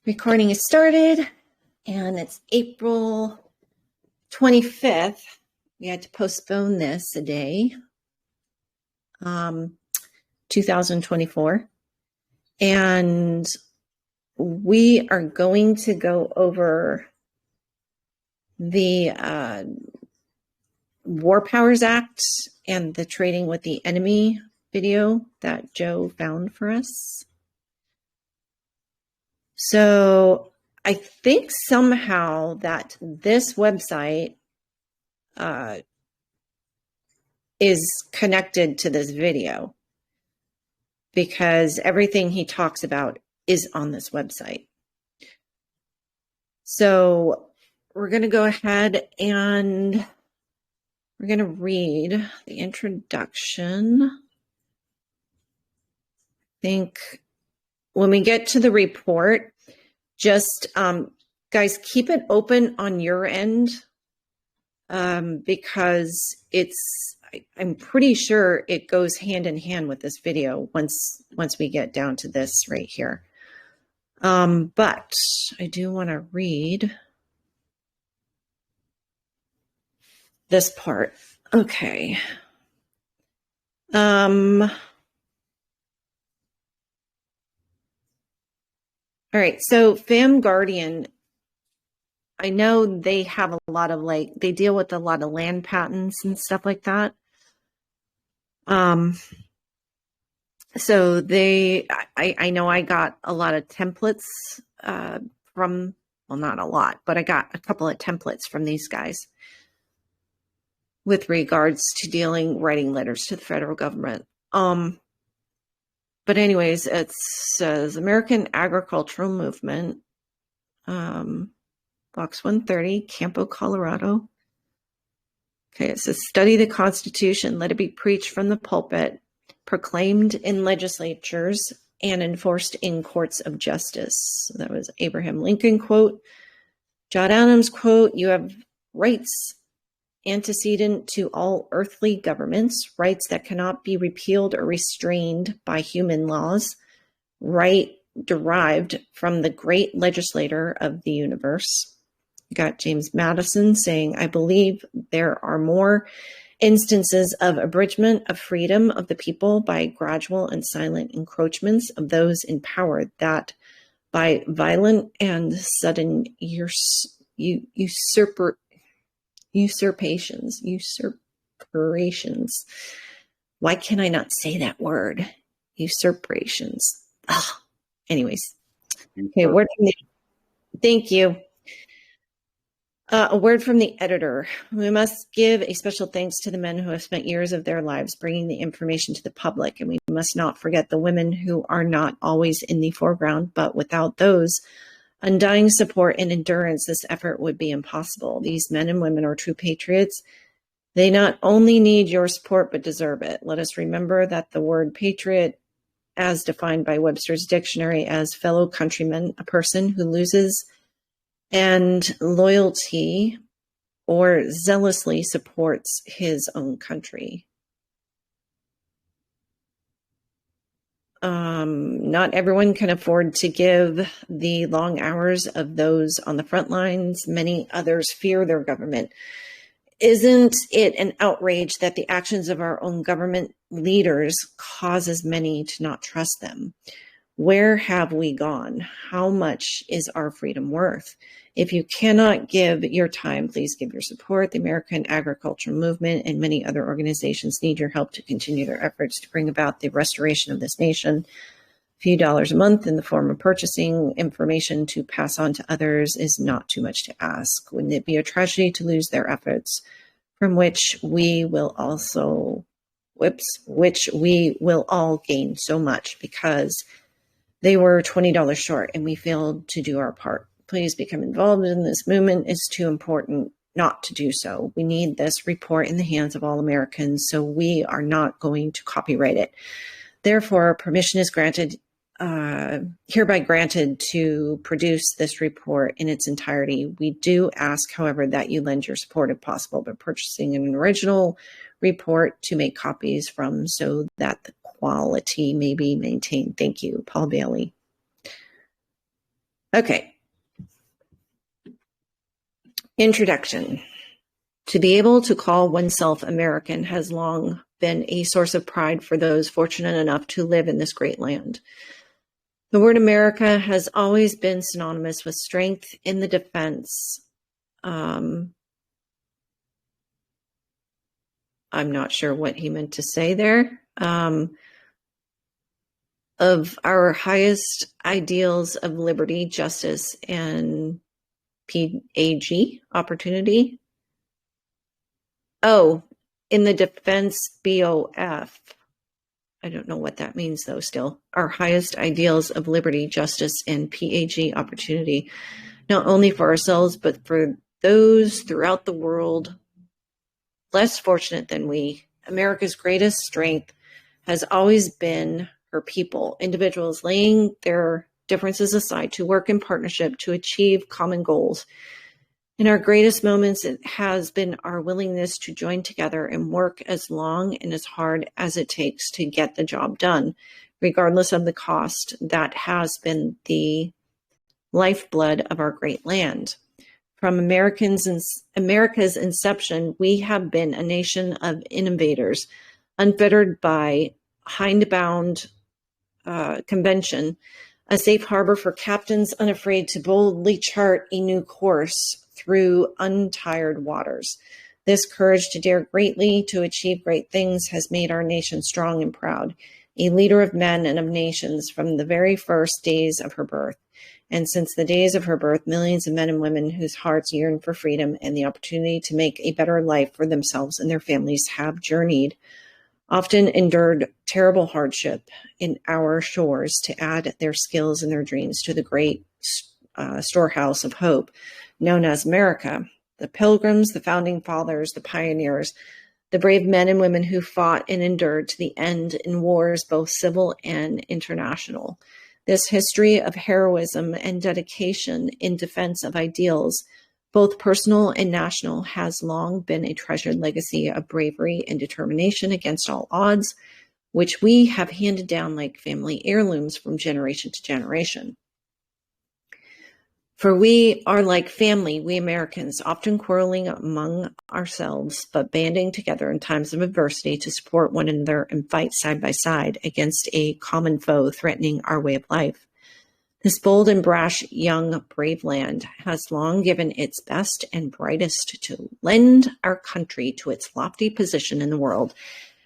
Recording is started, and it's April 25th. We had to postpone this a day, 2024. And we are going to go over the War Powers Act and the Trading with the Enemy video that Joe found for us. So I think somehow that this website is connected to this video because everything he talks about is on this website. So we're going to go ahead and we're going to read the introduction. I think when we get to the report, just guys, keep it open on your end because I'm pretty sure it goes hand in hand with this video once we get down to this right here. But I do want to read this part. Okay. All right, so Fam Guardian, I know they have a lot of they deal with a lot of land patents and stuff like that. So I know I got a lot of templates from, well, not a lot, but I got a couple of templates from these guys with regards to writing letters to the federal government. But anyways, it says American Agricultural Movement, Box 130, Campo, Colorado. Okay, it says study the Constitution, let it be preached from the pulpit, proclaimed in legislatures, and enforced in courts of justice. So that was Abraham Lincoln quote. John Adams quote, you have rights antecedent to all earthly governments, rights that cannot be repealed or restrained by human laws, right derived from the great legislator of the universe. You got James Madison saying, I believe there are more instances of abridgment of freedom of the people by gradual and silent encroachments of those in power that by violent and sudden usurpations. Why can I not say that word? Usurpations. Ugh. Anyways. Okay, thank you. A word from the editor. We must give a special thanks to the men who have spent years of their lives bringing the information to the public, and we must not forget the women who are not always in the foreground, but without those undying support and endurance, this effort would be impossible. These men and women are true patriots. They not only need your support, but deserve it. Let us remember that the word patriot, as defined by Webster's dictionary as fellow countryman, a person who loses and loyalty or zealously supports his own country. Not everyone can afford to give the long hours of those on the front lines. Many others fear their government. Isn't it an outrage that the actions of our own government leaders causes many to not trust them? Where have we gone? How much is our freedom worth? If you cannot give your time, please give your support. The American Agricultural Movement and many other organizations need your help to continue their efforts to bring about the restoration of this nation. A few dollars a month in the form of purchasing information to pass on to others is not too much to ask. Wouldn't it be a tragedy to lose their efforts, from which we will all gain so much because they were $20 short and we failed to do our part. Please become involved in this movement. It's too important not to do so. We need this report in the hands of all Americans, so we are not going to copyright it. Therefore, permission is hereby granted to produce this report in its entirety. We do ask, however, that you lend your support if possible by purchasing an original report to make copies from so that the quality may be maintained. Thank you, Paul Bailey. Okay. Introduction. To be able to call oneself American has long been a source of pride for those fortunate enough to live in this great land. The word America has always been synonymous with strength in the defense. I'm not sure what he meant to say there. Of our highest ideals of liberty, justice, and PAG, opportunity. Oh, in the defense BOF. I don't know what that means, though, still. Our highest ideals of liberty, justice, and PAG opportunity, not only for ourselves, but for those throughout the world less fortunate than we. America's greatest strength has always been her people, individuals laying their differences aside to work in partnership to achieve common goals. In our greatest moments, it has been our willingness to join together and work as long and as hard as it takes to get the job done, regardless of the cost. That has been the lifeblood of our great land. From America's inception, we have been a nation of innovators, unfettered by hidebound convention, a safe harbor for captains unafraid to boldly chart a new course through untired waters. This courage to dare greatly, to achieve great things, has made our nation strong and proud, a leader of men and of nations from the very first days of her birth. And since the days of her birth, millions of men and women whose hearts yearn for freedom and the opportunity to make a better life for themselves and their families have journeyed, often endured terrible hardship in our shores to add their skills and their dreams to the great storehouse of hope known as America. The Pilgrims, the Founding Fathers, the pioneers, the brave men and women who fought and endured to the end in wars, both civil and international. This history of heroism and dedication in defense of ideals, both personal and national, has long been a treasured legacy of bravery and determination against all odds, which we have handed down like family heirlooms from generation to generation. For we are like family, we Americans, often quarreling among ourselves, but banding together in times of adversity to support one another and fight side by side against a common foe threatening our way of life. This bold and brash young brave land has long given its best and brightest to lend our country to its lofty position in the world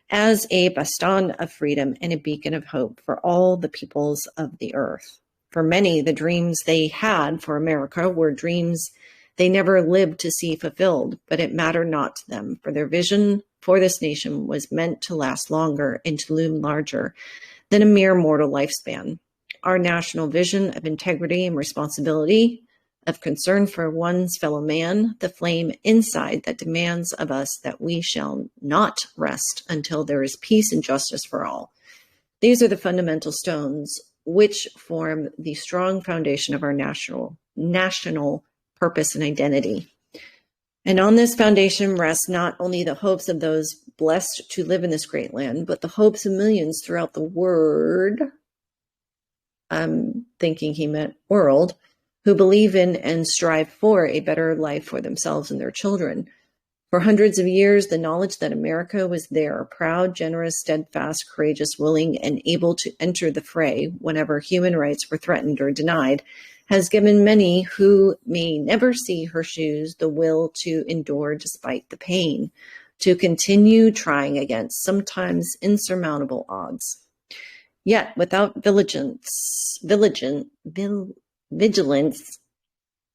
as a bastion of freedom and a beacon of hope for all the peoples of the earth. For many, the dreams they had for America were dreams they never lived to see fulfilled, but it mattered not to them, for their vision for this nation was meant to last longer and to loom larger than a mere mortal lifespan. Our national vision of integrity and responsibility, of concern for one's fellow man, the flame inside that demands of us that we shall not rest until there is peace and justice for all. These are the fundamental stones which form the strong foundation of our national purpose and identity. And on this foundation rests not only the hopes of those blessed to live in this great land, but the hopes of millions throughout the world, I'm thinking he meant world, who believe in and strive for a better life for themselves and their children. For hundreds of years, the knowledge that America was there, proud, generous, steadfast, courageous, willing, and able to enter the fray whenever human rights were threatened or denied, has given many who may never see her shoes the will to endure despite the pain, to continue trying against sometimes insurmountable odds. Yet, without vigilance,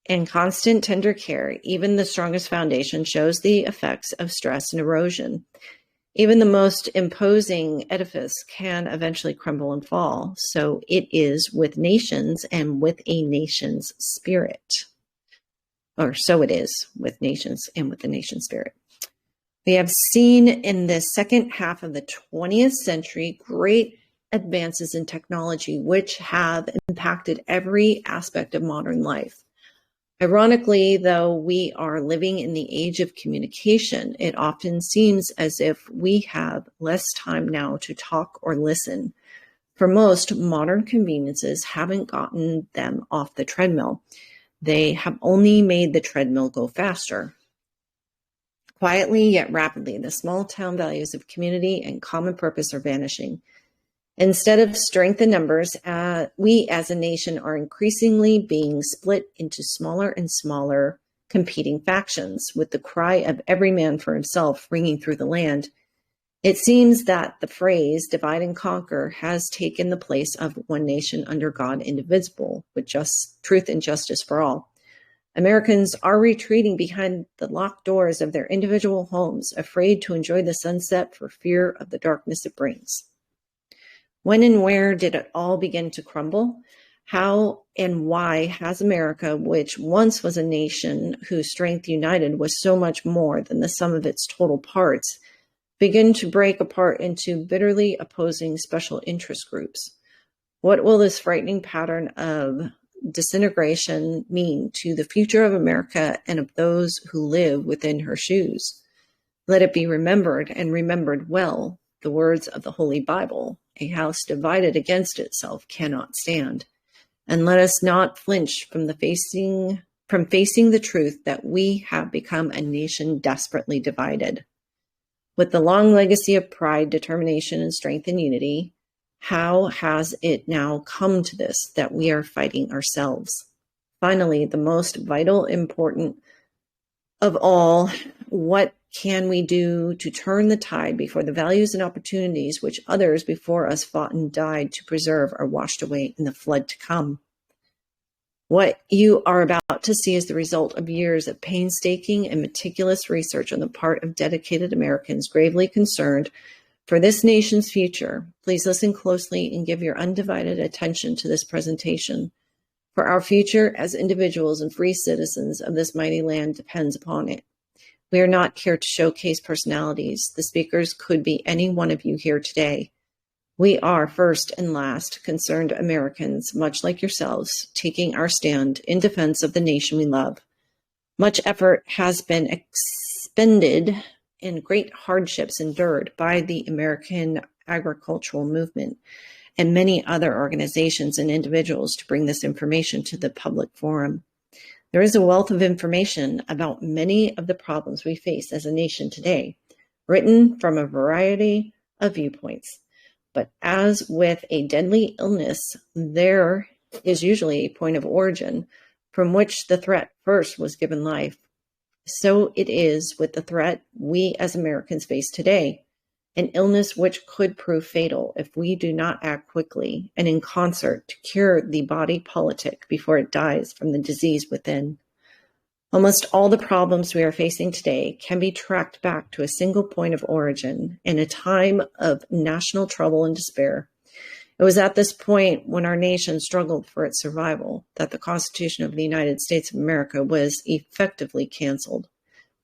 and constant tender care, even the strongest foundation shows the effects of stress and erosion. Even the most imposing edifice can eventually crumble and fall. So it is with nations and with a nation's spirit. Or so it is with nations and with the nation's spirit. We have seen in the second half of the 20th century great advances in technology which have impacted every aspect of modern life. Ironically, though we are living in the age of communication, it often seems as if we have less time now to talk or listen. For most, modern conveniences haven't gotten them off the treadmill. They have only made the treadmill go faster. Quietly yet rapidly, the small town values of community and common purpose are vanishing. Instead of strength in numbers, we as a nation are increasingly being split into smaller and smaller competing factions, with the cry of every man for himself ringing through the land. It seems that the phrase divide and conquer has taken the place of one nation under God, indivisible, with just truth and justice for all. Americans are retreating behind the locked doors of their individual homes, afraid to enjoy the sunset for fear of the darkness it brings. When and where did it all begin to crumble? How and why has America, which once was a nation whose strength united was so much more than the sum of its total parts, begin to break apart into bitterly opposing special interest groups? What will this frightening pattern of disintegration mean to the future of America and of those who live within her shoes? Let it be remembered, and remembered well, the words of the Holy Bible: a house divided against itself cannot stand. And let us not flinch from facing the truth that we have become a nation desperately divided. With the long legacy of pride, determination, and strength and unity, how has it now come to this, that we are fighting ourselves? Finally, the most vital, important of all, what can we do to turn the tide before the values and opportunities which others before us fought and died to preserve are washed away in the flood to come? What you are about to see is the result of years of painstaking and meticulous research on the part of dedicated Americans gravely concerned for this nation's future. Please listen closely and give your undivided attention to this presentation, for our future as individuals and free citizens of this mighty land depends upon it. We are not here to showcase personalities. The speakers could be any one of you here today. We are, first and last, concerned Americans, much like yourselves, taking our stand in defense of the nation we love. Much effort has been expended and great hardships endured by the American agricultural movement and many other organizations and individuals to bring this information to the public forum. There is a wealth of information about many of the problems we face as a nation today, written from a variety of viewpoints. But as with a deadly illness, there is usually a point of origin from which the threat first was given life. So it is with the threat we as Americans face today, an illness which could prove fatal if we do not act quickly and in concert to cure the body politic before it dies from the disease within. Almost all the problems we are facing today can be tracked back to a single point of origin in a time of national trouble and despair. It was at this point, when our nation struggled for its survival, that the Constitution of the United States of America was effectively canceled.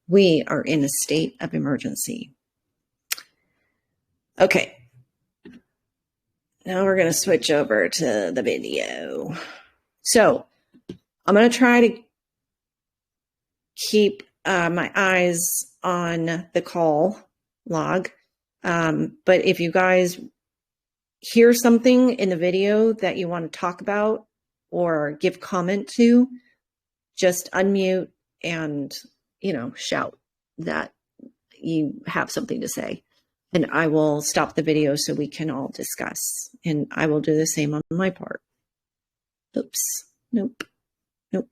We are in a state of emergency. Okay, now we're going to switch over to the video. So I'm going to try to keep my eyes on the call log. But if you guys hear something in the video that you want to talk about or give comment to, just unmute and, shout that you have something to say. And I will stop the video so we can all discuss. And I will do the same on my part. Oops. Nope. Nope.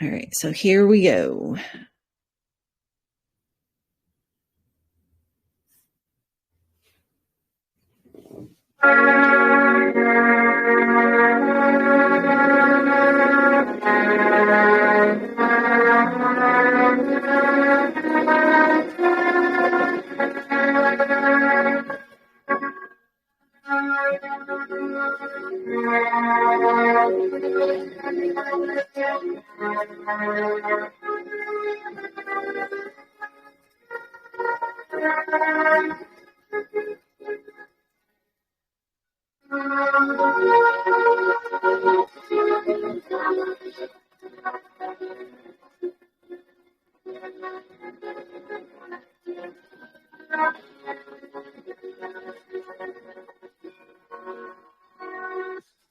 All right, so here we go.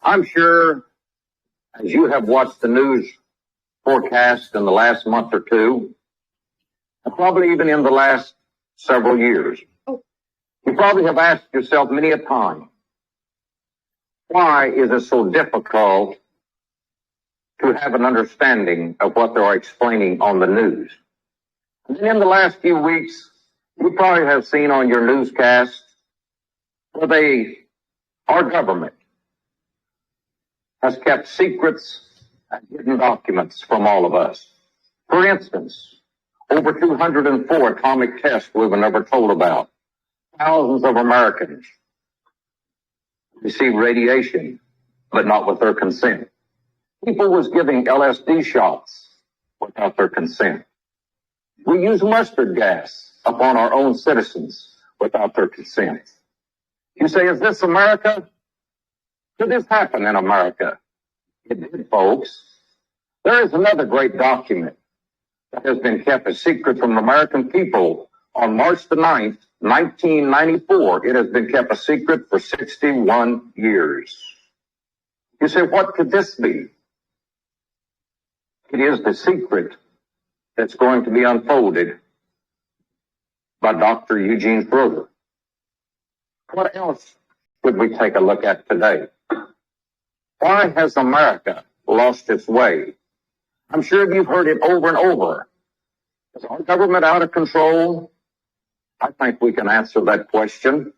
I'm sure as you have watched the news forecast in the last month or two, and probably even in the last several years, you probably have asked yourself many a time, why is it so difficult to have an understanding of what they are explaining on the news? And in the last few weeks, you probably have seen on your newscast where our government has kept secrets and hidden documents from all of us. For instance, over 204 atomic tests we were never told about. Thousands of Americans receive radiation, but not with their consent. People was giving LSD shots without their consent. We use mustard gas upon our own citizens without their consent. You say, is this America? Did this happen in America? It did, folks. There is another great document that has been kept a secret from the American people. On March the 9th, 1994, it has been kept a secret for 61 years. You say, what could this be? It is the secret that's going to be unfolded by Dr. Eugene Schroeder. What else would we take a look at today? Why has America lost its way? I'm sure you've heard it over and over. Is our government out of control? I think we can answer that question.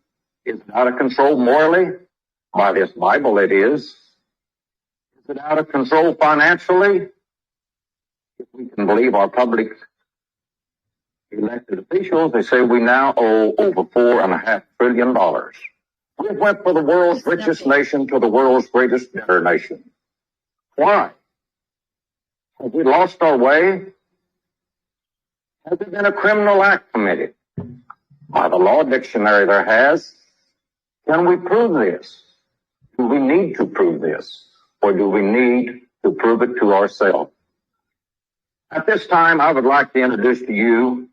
Is it out of control morally? By this Bible it is. Is it out of control financially? If we can believe our public elected officials, they say we now owe over $4.5 trillion. We went from the world's richest nation to the world's greatest debtor nation. Why? Have we lost our way? Has there been a criminal act committed? By the law dictionary there has. Can we prove this? Do we need to prove this? Or do we need to prove it to ourselves? At this time, I would like to introduce to you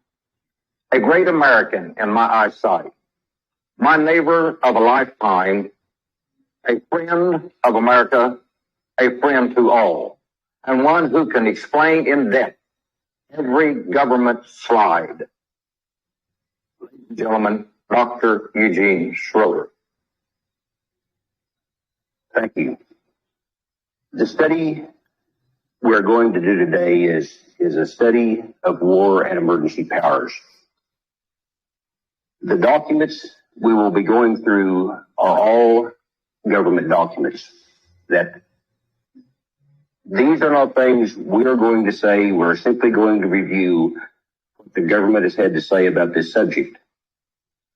a great American in my eyesight, my neighbor of a lifetime, a friend of America, a friend to all, and one who can explain in depth every government slide. Ladies and gentlemen, Dr. Eugene Schroeder. Thank you. The study we're going to do today is a study of war and emergency powers. The documents we will be going through are all government documents. That these are not things we're going to say. We're simply going to review what the government has had to say about this subject.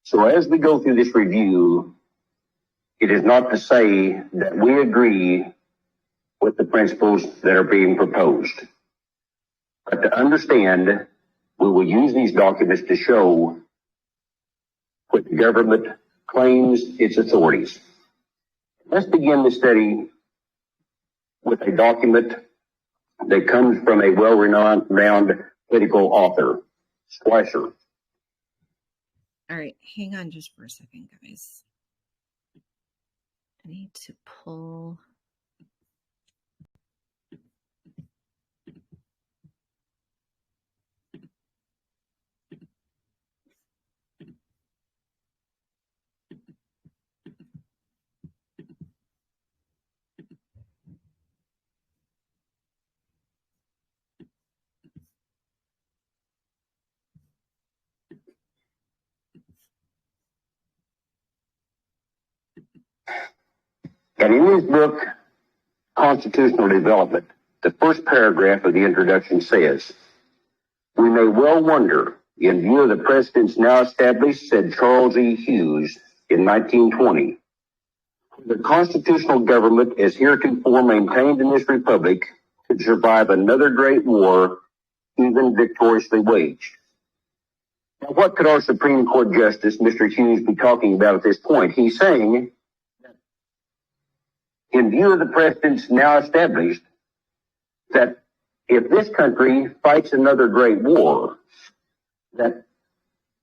So as we go through this review, it is not to say that we agree with the principles that are being proposed, but to understand we will use these documents to show what the government claims its authorities. Let's begin the study with a document that comes from a well-renowned political author, Schweitzer. All right, hang on just for a second, guys. I need to pull. And in his book, Constitutional Development, the first paragraph of the introduction says, "We may well wonder, in view of the precedents now established," said Charles E. Hughes in 1920, "the constitutional government as heretofore maintained in this republic could survive another great war, even victoriously waged." Now, what could our Supreme Court Justice, Mr. Hughes, be talking about at this point? He's saying, in view of the precedents now established, that if this country fights another great war, that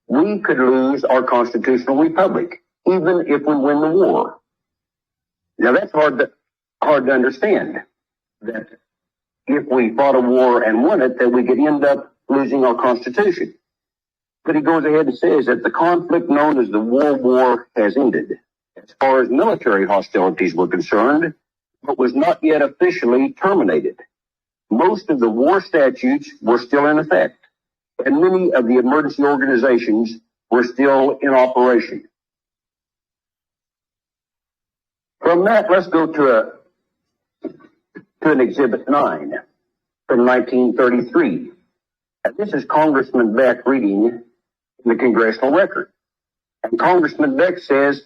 we could lose our constitutional republic, even if we win the war. Now that's hard hard to understand that if we fought a war and won it, that we could end up losing our Constitution. But he goes ahead and says that the conflict known as the World War has ended, as far as military hostilities were concerned, but was not yet officially terminated. Most of the war statutes were still in effect, and many of the emergency organizations were still in operation. From that, let's go to an Exhibit 9 from 1933. And this is Congressman Beck reading the Congressional Record. And Congressman Beck says,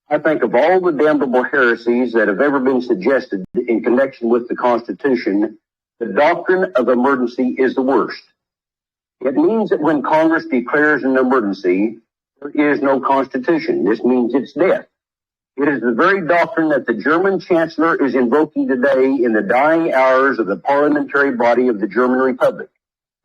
I think of all the damnable heresies that have ever been suggested in connection with the Constitution, the doctrine of emergency is the worst. It means that when Congress declares an emergency, there is no Constitution. This means it's death. It is the very doctrine that the German Chancellor is invoking today in the dying hours of the parliamentary body of the German Republic.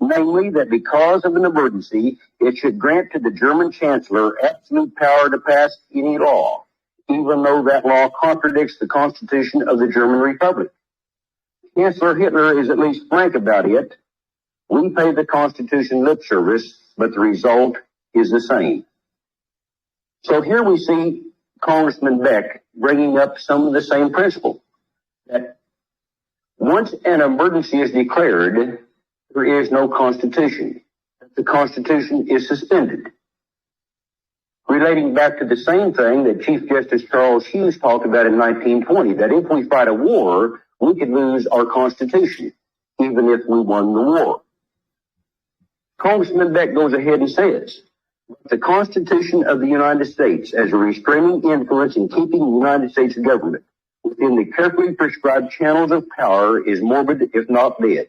Namely, that because of an emergency, it should grant to the German Chancellor absolute power to pass any law, even though that law contradicts the Constitution of the German Republic. Chancellor Hitler is at least frank about it. We pay the Constitution lip service, but the result is the same. So here we see Congressman Beck bringing up some of the same principle, that once an emergency is declared, there is no Constitution. The Constitution is suspended. Relating back to the same thing that Chief Justice Charles Hughes talked about in 1920, that if we fight a war, we could lose our Constitution, even if we won the war. Congressman Beck goes ahead and says, the Constitution of the United States as a restraining influence in keeping the United States government within the carefully prescribed channels of power is morbid, if not dead.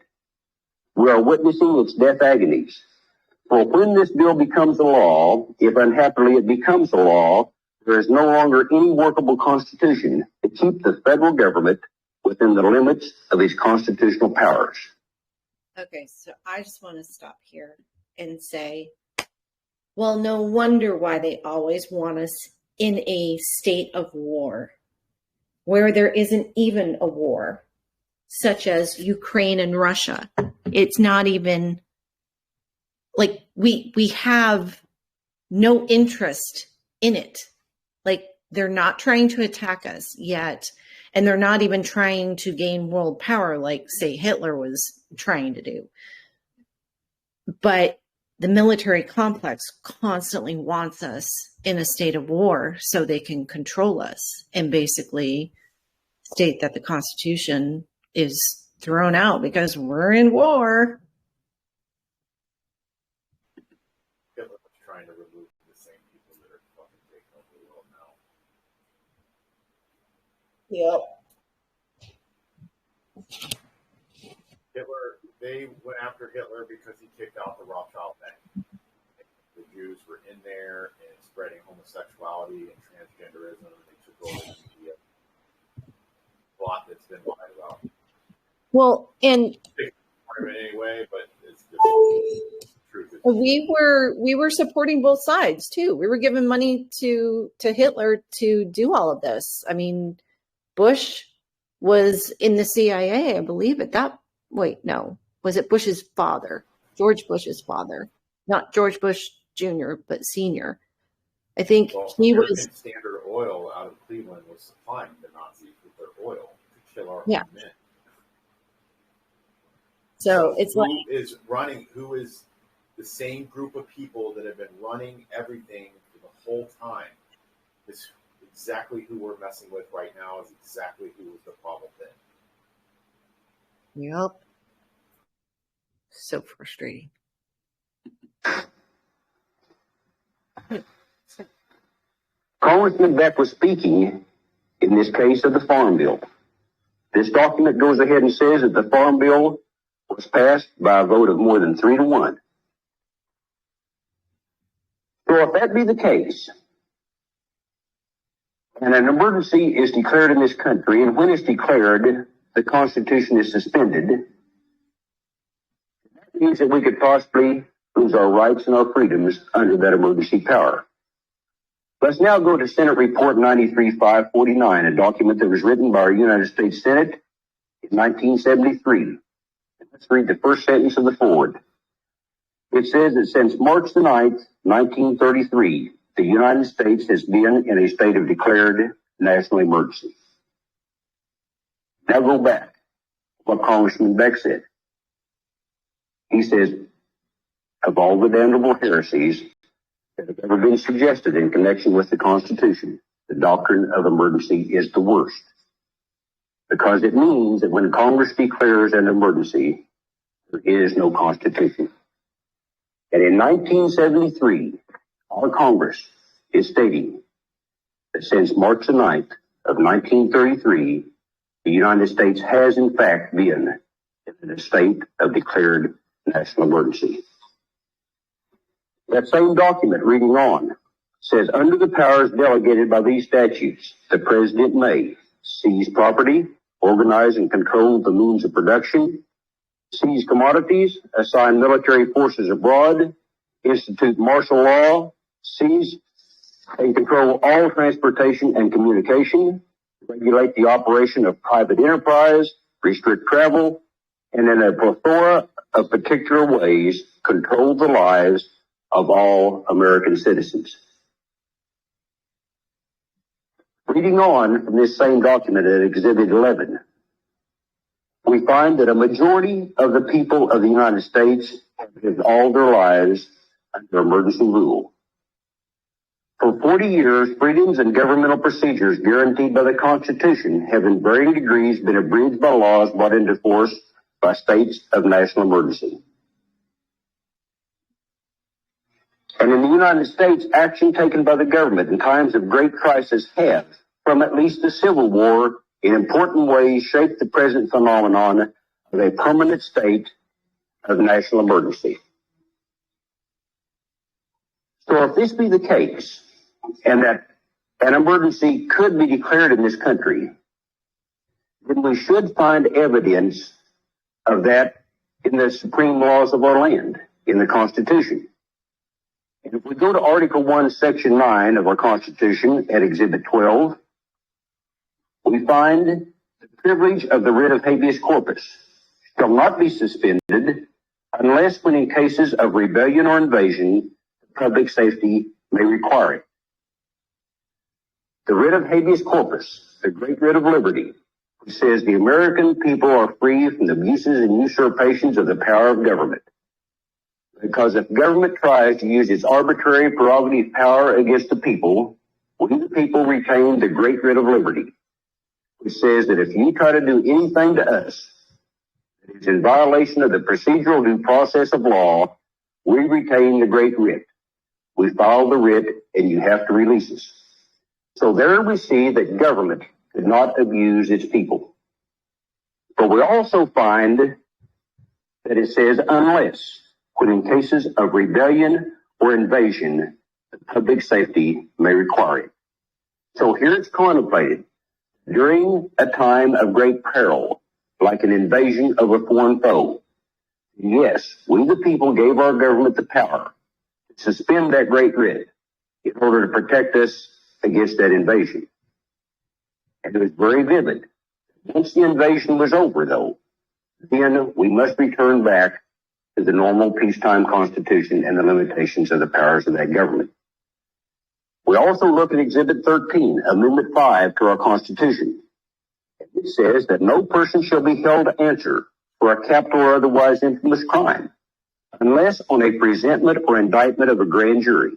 We are witnessing its death agonies. For when this bill becomes a law, if unhappily it becomes a law, there is no longer any workable Constitution to keep the federal government within the limits of its constitutional powers. Okay, so I just want to stop here and say, well, no wonder why they always want us in a state of war, where there isn't even a war, such as Ukraine and Russia. It's not even like we have no interest in it. Like, they're not trying to attack us yet, and they're not even trying to gain world power like, say, Hitler was trying to do. But the military complex constantly wants us in a state of war so they can control us and basically state that the Constitution is thrown out because we're in war. Hitler's trying to remove the same people that are fucking taking over the world now. Yep. Hitler, they went after Hitler because he kicked out the Rothschild Bank. The Jews were in there and spreading homosexuality and transgenderism, and they took over the media. Plot that's been lied about. Well, and anyway, but it's just truth. We were supporting both sides too. We were giving money to Hitler to do all of this. I mean, Bush was in the CIA, I believe. Was it Bush's father? George Bush's father, not George Bush Jr., but Senior. I think he was. Standard Oil out of Cleveland was supplying the Nazis with their oil to kill our men. So it's who like who is the same group of people that have been running everything for the whole time. Is exactly who we're messing with right now, is exactly who was the problem then. Yep. So frustrating. Congressman Beck was speaking in this case of the Farm Bill. This document goes ahead and says that the Farm Bill was passed by a vote of more than 3-1. So if that be the case, and an emergency is declared in this country, and when it's declared, the Constitution is suspended, that means that we could possibly lose our rights and our freedoms under that emergency power. Let's now go to Senate Report 93-549, a document that was written by our United States Senate in 1973. Let's read the first sentence of the foreword. It says that since March the 9th, 1933, the United States has been in a state of declared national emergency. Now go back to what Congressman Beck said. He says, of all the damnable heresies that have ever been suggested in connection with the Constitution, the doctrine of emergency is the worst. Because it means that when Congress declares an emergency, there is no Constitution. And in 1973, our Congress is stating that since March the 9th of 1933, the United States has in fact been in a state of declared national emergency. That same document, reading on, says under the powers delegated by these statutes, the President may seize property, organize and control the means of production, seize commodities, assign military forces abroad, institute martial law, seize and control all transportation and communication, regulate the operation of private enterprise, restrict travel, and in a plethora of particular ways, control the lives of all American citizens. Reading on from this same document at Exhibit 11, we find that a majority of the people of the United States have lived all their lives under emergency rule. For 40 years, freedoms and governmental procedures guaranteed by the Constitution have in varying degrees been abridged by laws brought into force by states of national emergency. And in the United States, action taken by the government in times of great crisis have, from at least the Civil War, in important ways shaped the present phenomenon of a permanent state of national emergency. So if this be the case, and that an emergency could be declared in this country, then we should find evidence of that in the supreme laws of our land, in the Constitution. And if we go to Article 1, Section 9 of our Constitution at Exhibit 12, we find the privilege of the writ of habeas corpus shall not be suspended unless when in cases of rebellion or invasion, public safety may require it. The writ of habeas corpus, the great writ of liberty, which says the American people are free from the abuses and usurpations of the power of government. Because if government tries to use its arbitrary prerogative power against the people, we the people retain the great writ of liberty, which says that if you try to do anything to us that is in violation of the procedural due process of law, we retain the great writ. We file the writ and you have to release us. So there we see that government could not abuse its people. But we also find that it says unless, when in cases of rebellion or invasion, the public safety may require it. So here it's contemplated, during a time of great peril, like an invasion of a foreign foe, yes, we the people gave our government the power to suspend that great writ in order to protect us against that invasion. And it was very vivid. Once the invasion was over, though, then we must return back to the normal peacetime constitution and the limitations of the powers of that government. We also look at Exhibit 13, Amendment 5 to our Constitution. It says that no person shall be held to answer for a capital or otherwise infamous crime unless on a presentment or indictment of a grand jury.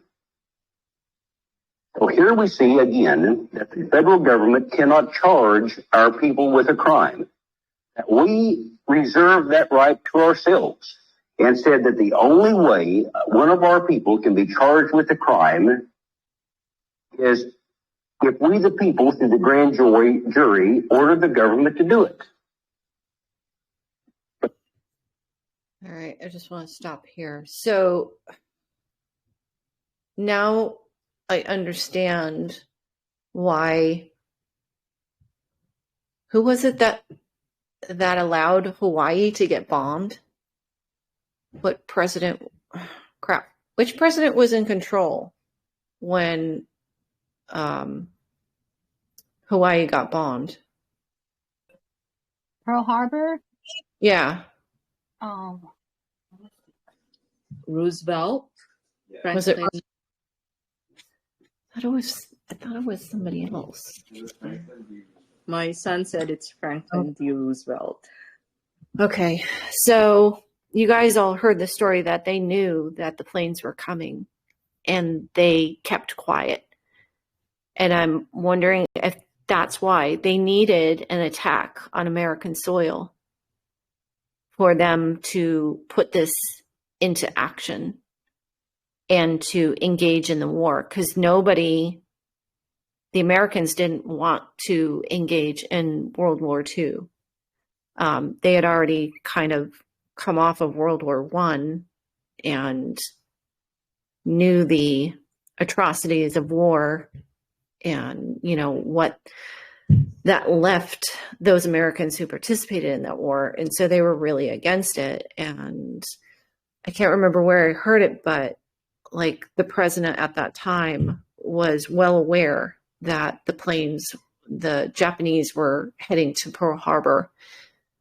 So here we see again that the federal government cannot charge our people with a crime. That we reserve that right to ourselves and said that the only way one of our people can be charged with a crime is if we the people through the grand jury order the government to do it. All right, I just want to stop here. So now I understand why. Who was it that allowed Hawaii to get bombed? What president? Crap. Which president was in control when Hawaii got bombed? Pearl Harbor? Yeah. Roosevelt. Yeah. Was it? Franklin. I thought it was somebody else. My son said it's Franklin D. Roosevelt. Okay, so you guys all heard the story that they knew that the planes were coming and they kept quiet. And I'm wondering if that's why they needed an attack on American soil for them to put this into action and to engage in the war, because the Americans didn't want to engage in World War II. They had already kind of come off of World War I and knew the atrocities of war and, what that left those Americans who participated in that war. And so they were really against it. And I can't remember where I heard it, but like the president at that time was well aware that the Japanese were heading to Pearl Harbor,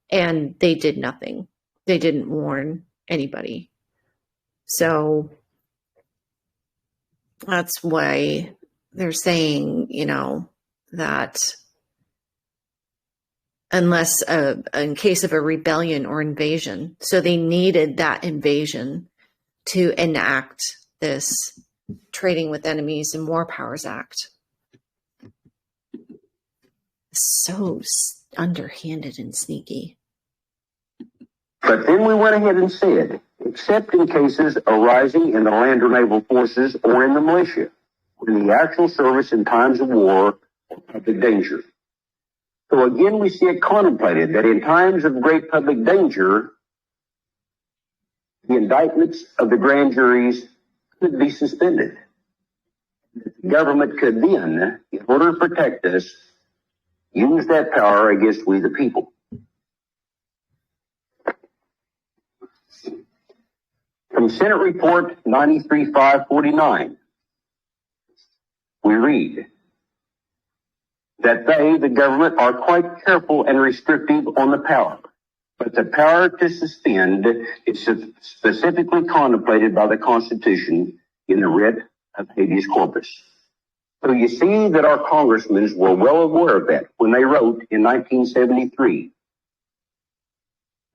and they did nothing. They didn't warn anybody. So that's why they're saying, that unless in case of a rebellion or invasion, so they needed that invasion to enact this Trading with Enemies and War Powers Act. So underhanded and sneaky. But then we went ahead and said, except in cases arising in the land or naval forces or in the militia, in the actual service in times of war or public danger. So again, we see it contemplated that in times of great public danger, the indictments of the grand juries could be suspended. The government could then, in order to protect us, use that power against we the people. From Senate Report 93-549, we read that they, the government, are quite careful and restrictive on the power, but the power to suspend is specifically contemplated by the Constitution in the writ of habeas corpus. So you see that our congressmen were well aware of that when they wrote in 1973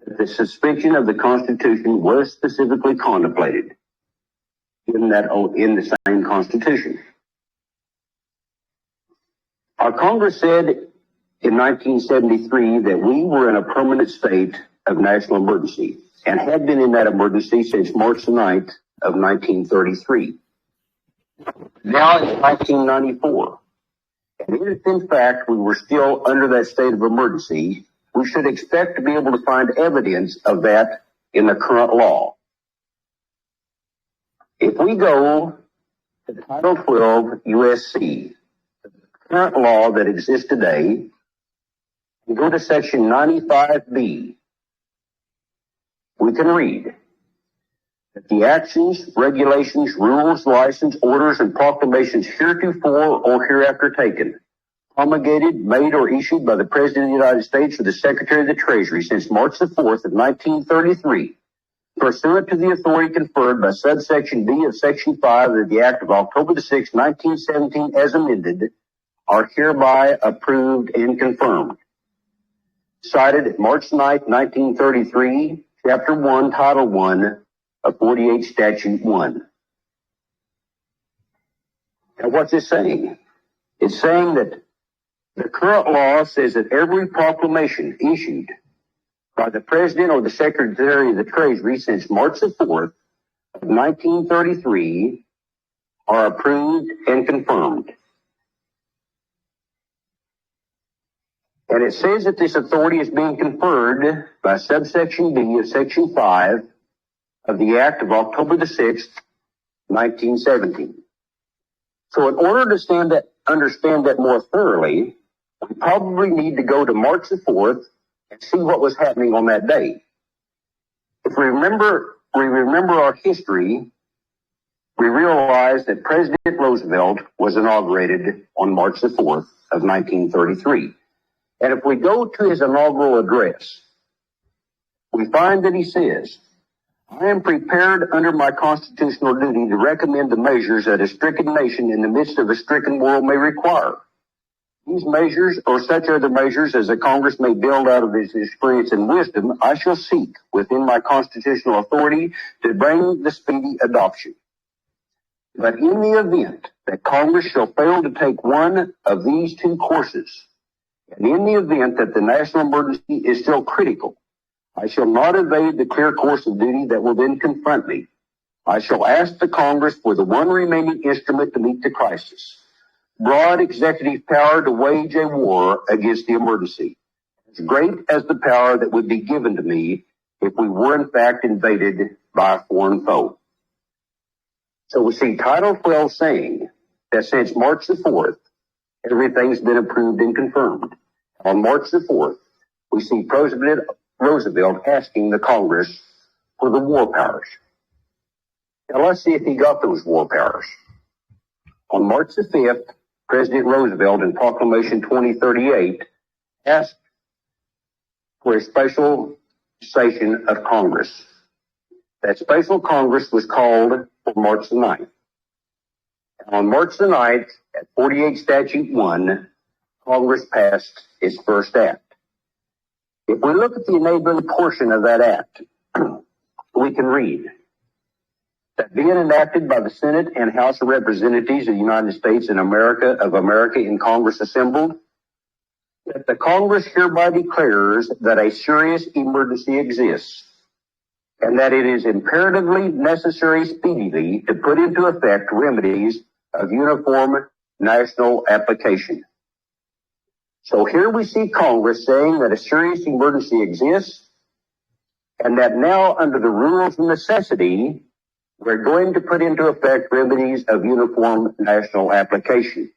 that the suspension of the Constitution was specifically contemplated in the same Constitution. Our Congress said in 1973 that we were in a permanent state of national emergency and had been in that emergency since March the 9th of 1933. Now it's 1994. And if in fact we were still under that state of emergency, we should expect to be able to find evidence of that in the current law. If we go to Title 12 USC, the current law that exists today, and go to Section 95B, we can read that the actions, regulations, rules, license, orders, and proclamations heretofore or hereafter taken, promulgated, made, or issued by the President of the United States or the Secretary of the Treasury since March the 4th of 1933, pursuant to the authority conferred by subsection B of Section 5 of the Act of October the 6th, 1917, as amended, are hereby approved and confirmed. Cited at March 9th, 1933, Chapter 1, Title 1 of 48 Statute 1. Now what's it saying? It's saying that the current law says that every proclamation issued by the President or the Secretary of the Treasury since March the 4th of 1933 are approved and confirmed. And it says that this authority is being conferred by subsection B of Section 5 of the Act of October the 6th, 1917. So in order to understand that more thoroughly, we probably need to go to March the 4th and see what was happening on that day. If we remember our history, we realize that President Roosevelt was inaugurated on March the 4th of 1933. And if we go to his inaugural address, we find that he says, I am prepared under my constitutional duty to recommend the measures that a stricken nation in the midst of a stricken world may require. These measures, or such other measures as the Congress may build out of its experience and wisdom, I shall seek within my constitutional authority to bring the speedy adoption. But in the event that Congress shall fail to take one of these two courses, and in the event that the national emergency is still critical, I shall not evade the clear course of duty that will then confront me. I shall ask the Congress for the one remaining instrument to meet the crisis, broad executive power to wage a war against the emergency, as great as the power that would be given to me if we were in fact invaded by a foreign foe. So we see Title 12 saying that since March the 4th, everything's been approved and confirmed. On March the 4th, we see President Roosevelt asking the Congress for the war powers. Now let's see if he got those war powers. On March the 5th, President Roosevelt in Proclamation 2038 asked for a special session of Congress. That special Congress was called for March the 9th. On March the 9th, at 48 Statute 1, Congress passed its first act. If we look at the enabling portion of that act, we can read that being enacted by the Senate and House of Representatives of the United States of America in Congress assembled, that the Congress hereby declares that a serious emergency exists and that it is imperatively necessary speedily to put into effect remedies of uniform national application. So here we see Congress saying that a serious emergency exists and that now under the rules of necessity, we're going to put into effect remedies of uniform national application.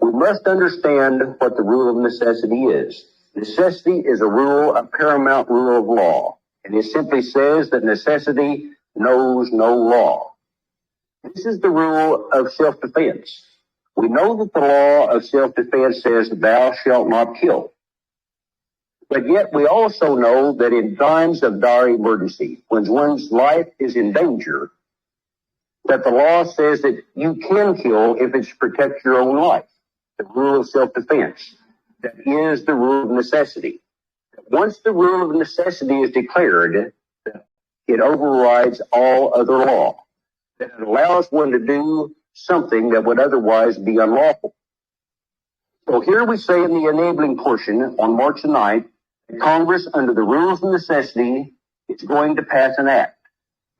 We must understand what the rule of necessity is. Necessity is a paramount rule of law. And it simply says that necessity knows no law. This is the rule of self-defense. We know that the law of self-defense says thou shalt not kill. But yet we also know that in times of dire emergency, when one's life is in danger, that the law says that you can kill if it's to protect your own life. The rule of self-defense. That is the rule of necessity. Once the rule of necessity is declared, it overrides all other law. That it allows one to do something that would otherwise be unlawful. So here we say in the enabling portion on March the 9th, that Congress, under the rules of necessity, is going to pass an act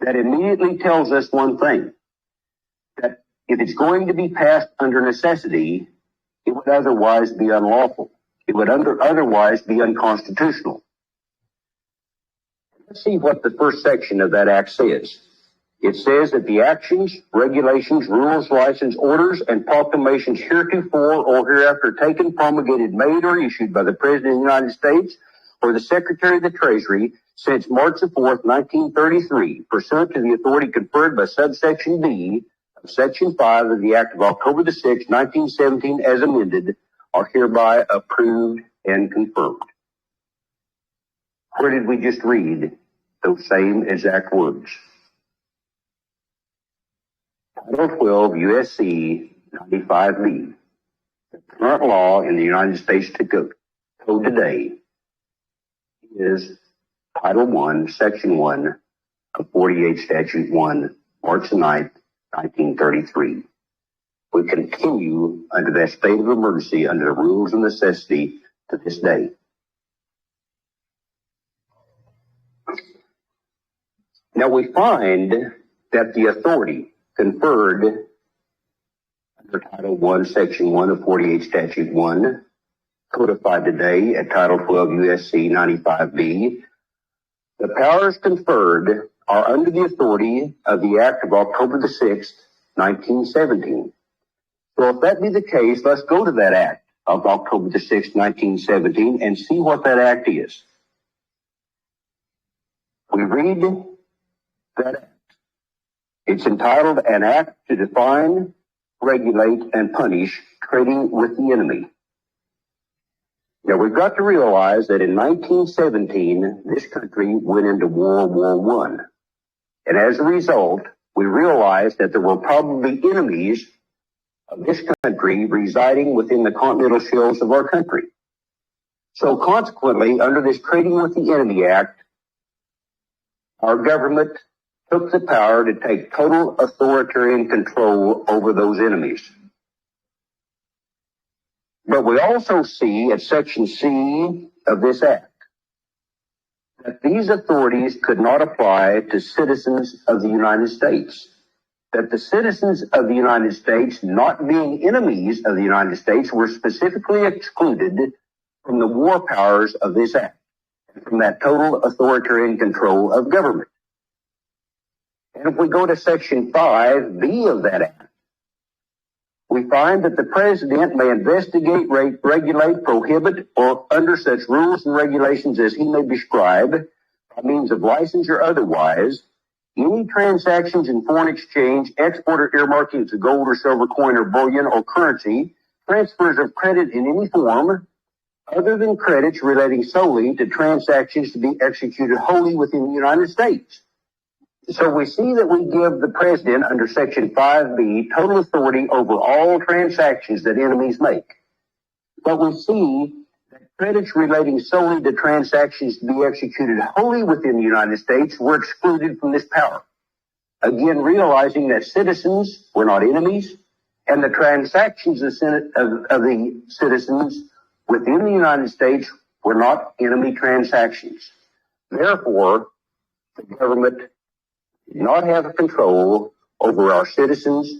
that immediately tells us one thing, that if it's going to be passed under necessity, it would otherwise be unlawful. It would otherwise be unconstitutional. Let's see what the first section of that act says. It says that the actions, regulations, rules, license, orders, and proclamations heretofore or hereafter taken, promulgated, made, or issued by the President of the United States or the Secretary of the Treasury since March the 4th, 1933, pursuant to the authority conferred by subsection B of Section 5 of the Act of October the 6th, 1917, as amended, are hereby approved and confirmed. Where did we just read those same exact words? Title 12 USC 95B. The current law in the United States Code today is Title 1, Section 1 of 48 Statute 1, March 9th, 1933. We continue under that state of emergency under the rules of necessity to this day. Now we find that the authority conferred under Title 1, Section 1 of 48 Statute 1, codified today at Title 12 USC 95B, the powers conferred are under the authority of the Act of October the 6th, 1917. So if that be the case, let's go to that Act of October the 6th, 1917, and see what that Act is. We read that Act, It's entitled An Act to Define, Regulate, and Punish Trading with the Enemy. Now, we've got to realize that in 1917, this country went into World War I. And as a result, we realized that there were probably enemies of this country residing within the continental shelves of our country. So consequently, under this Trading with the Enemy Act, our government took the power to take total authoritarian control over those enemies. But we also see at Section C of this act that these authorities could not apply to citizens of the United States. That the citizens of the United States, not being enemies of the United States, were specifically excluded from the war powers of this act, from that total authoritarian control of government. And if we go to Section 5B of that act, we find that the president may investigate, regulate, prohibit, or under such rules and regulations as he may prescribe, by means of license or otherwise, any transactions in foreign exchange, export or earmarking of gold or silver coin or bullion or currency, transfers of credit in any form, other than credits relating solely to transactions to be executed wholly within the United States. So we see that we give the president under Section 5B total authority over all transactions that enemies make. But we see that credits relating solely to transactions to be executed wholly within the United States were excluded from this power. Again, realizing that citizens were not enemies, and the transactions of the citizens within the United States were not enemy transactions. Therefore, the government did not have control over our citizens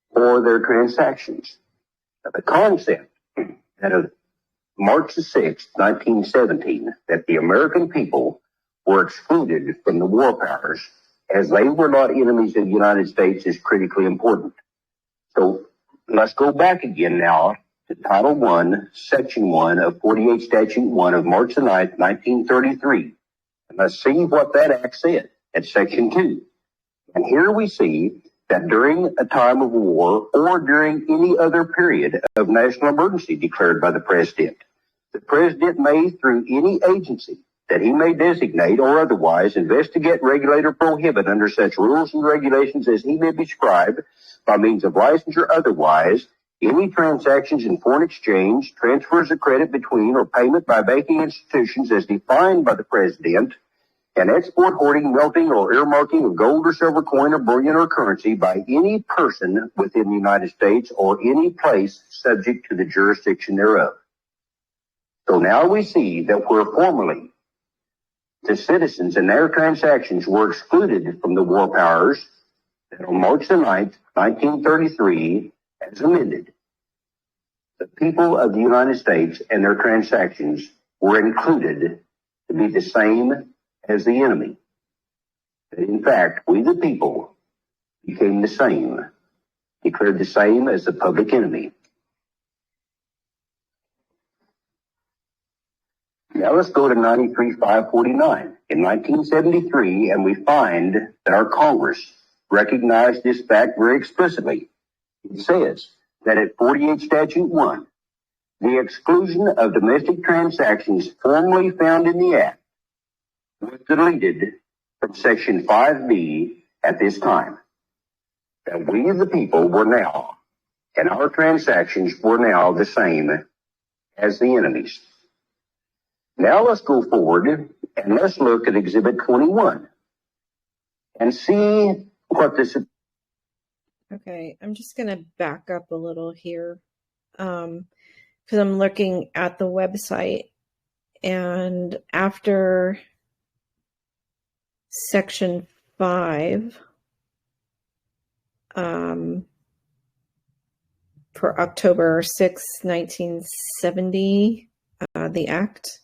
or their transactions. Now, the concept that of March the 6th, 1917, that the American people were excluded from the war powers as they were not enemies of the United States is critically important. So let's go back again now to Title I, Section 1 of 48 Statute 1 of March the 9th, 1933. And let's see what that act said at Section 2. And here we see that during a time of war or during any other period of national emergency declared by the president may, through any agency that he may designate or otherwise, investigate, regulate, or prohibit under such rules and regulations as he may prescribe by means of license or otherwise, any transactions in foreign exchange, transfers of credit between or payment by banking institutions as defined by the president, and export, hoarding, melting, or earmarking of gold or silver coin or bullion or currency by any person within the United States or any place subject to the jurisdiction thereof. So now we see that where formerly the citizens and their transactions were excluded from the war powers, that on March the 9th, 1933, as amended, the people of the United States and their transactions were included to be the same as the enemy. In fact, we the people became the same, declared the same as the public enemy. Now let's go to 93-549 in 1973, and we find that our Congress recognized this fact very explicitly. It says that at 48 Statute 1, the exclusion of domestic transactions formerly found in the Act was deleted from Section 5B at this time. That we the people were now, and our transactions were now the same as the enemies. Now let's go forward and let's look at Exhibit 21 and see what this is. Okay, I'm just going to back up a little here because I'm looking at the website, and after Section 5 for October 6, 1970, the Act,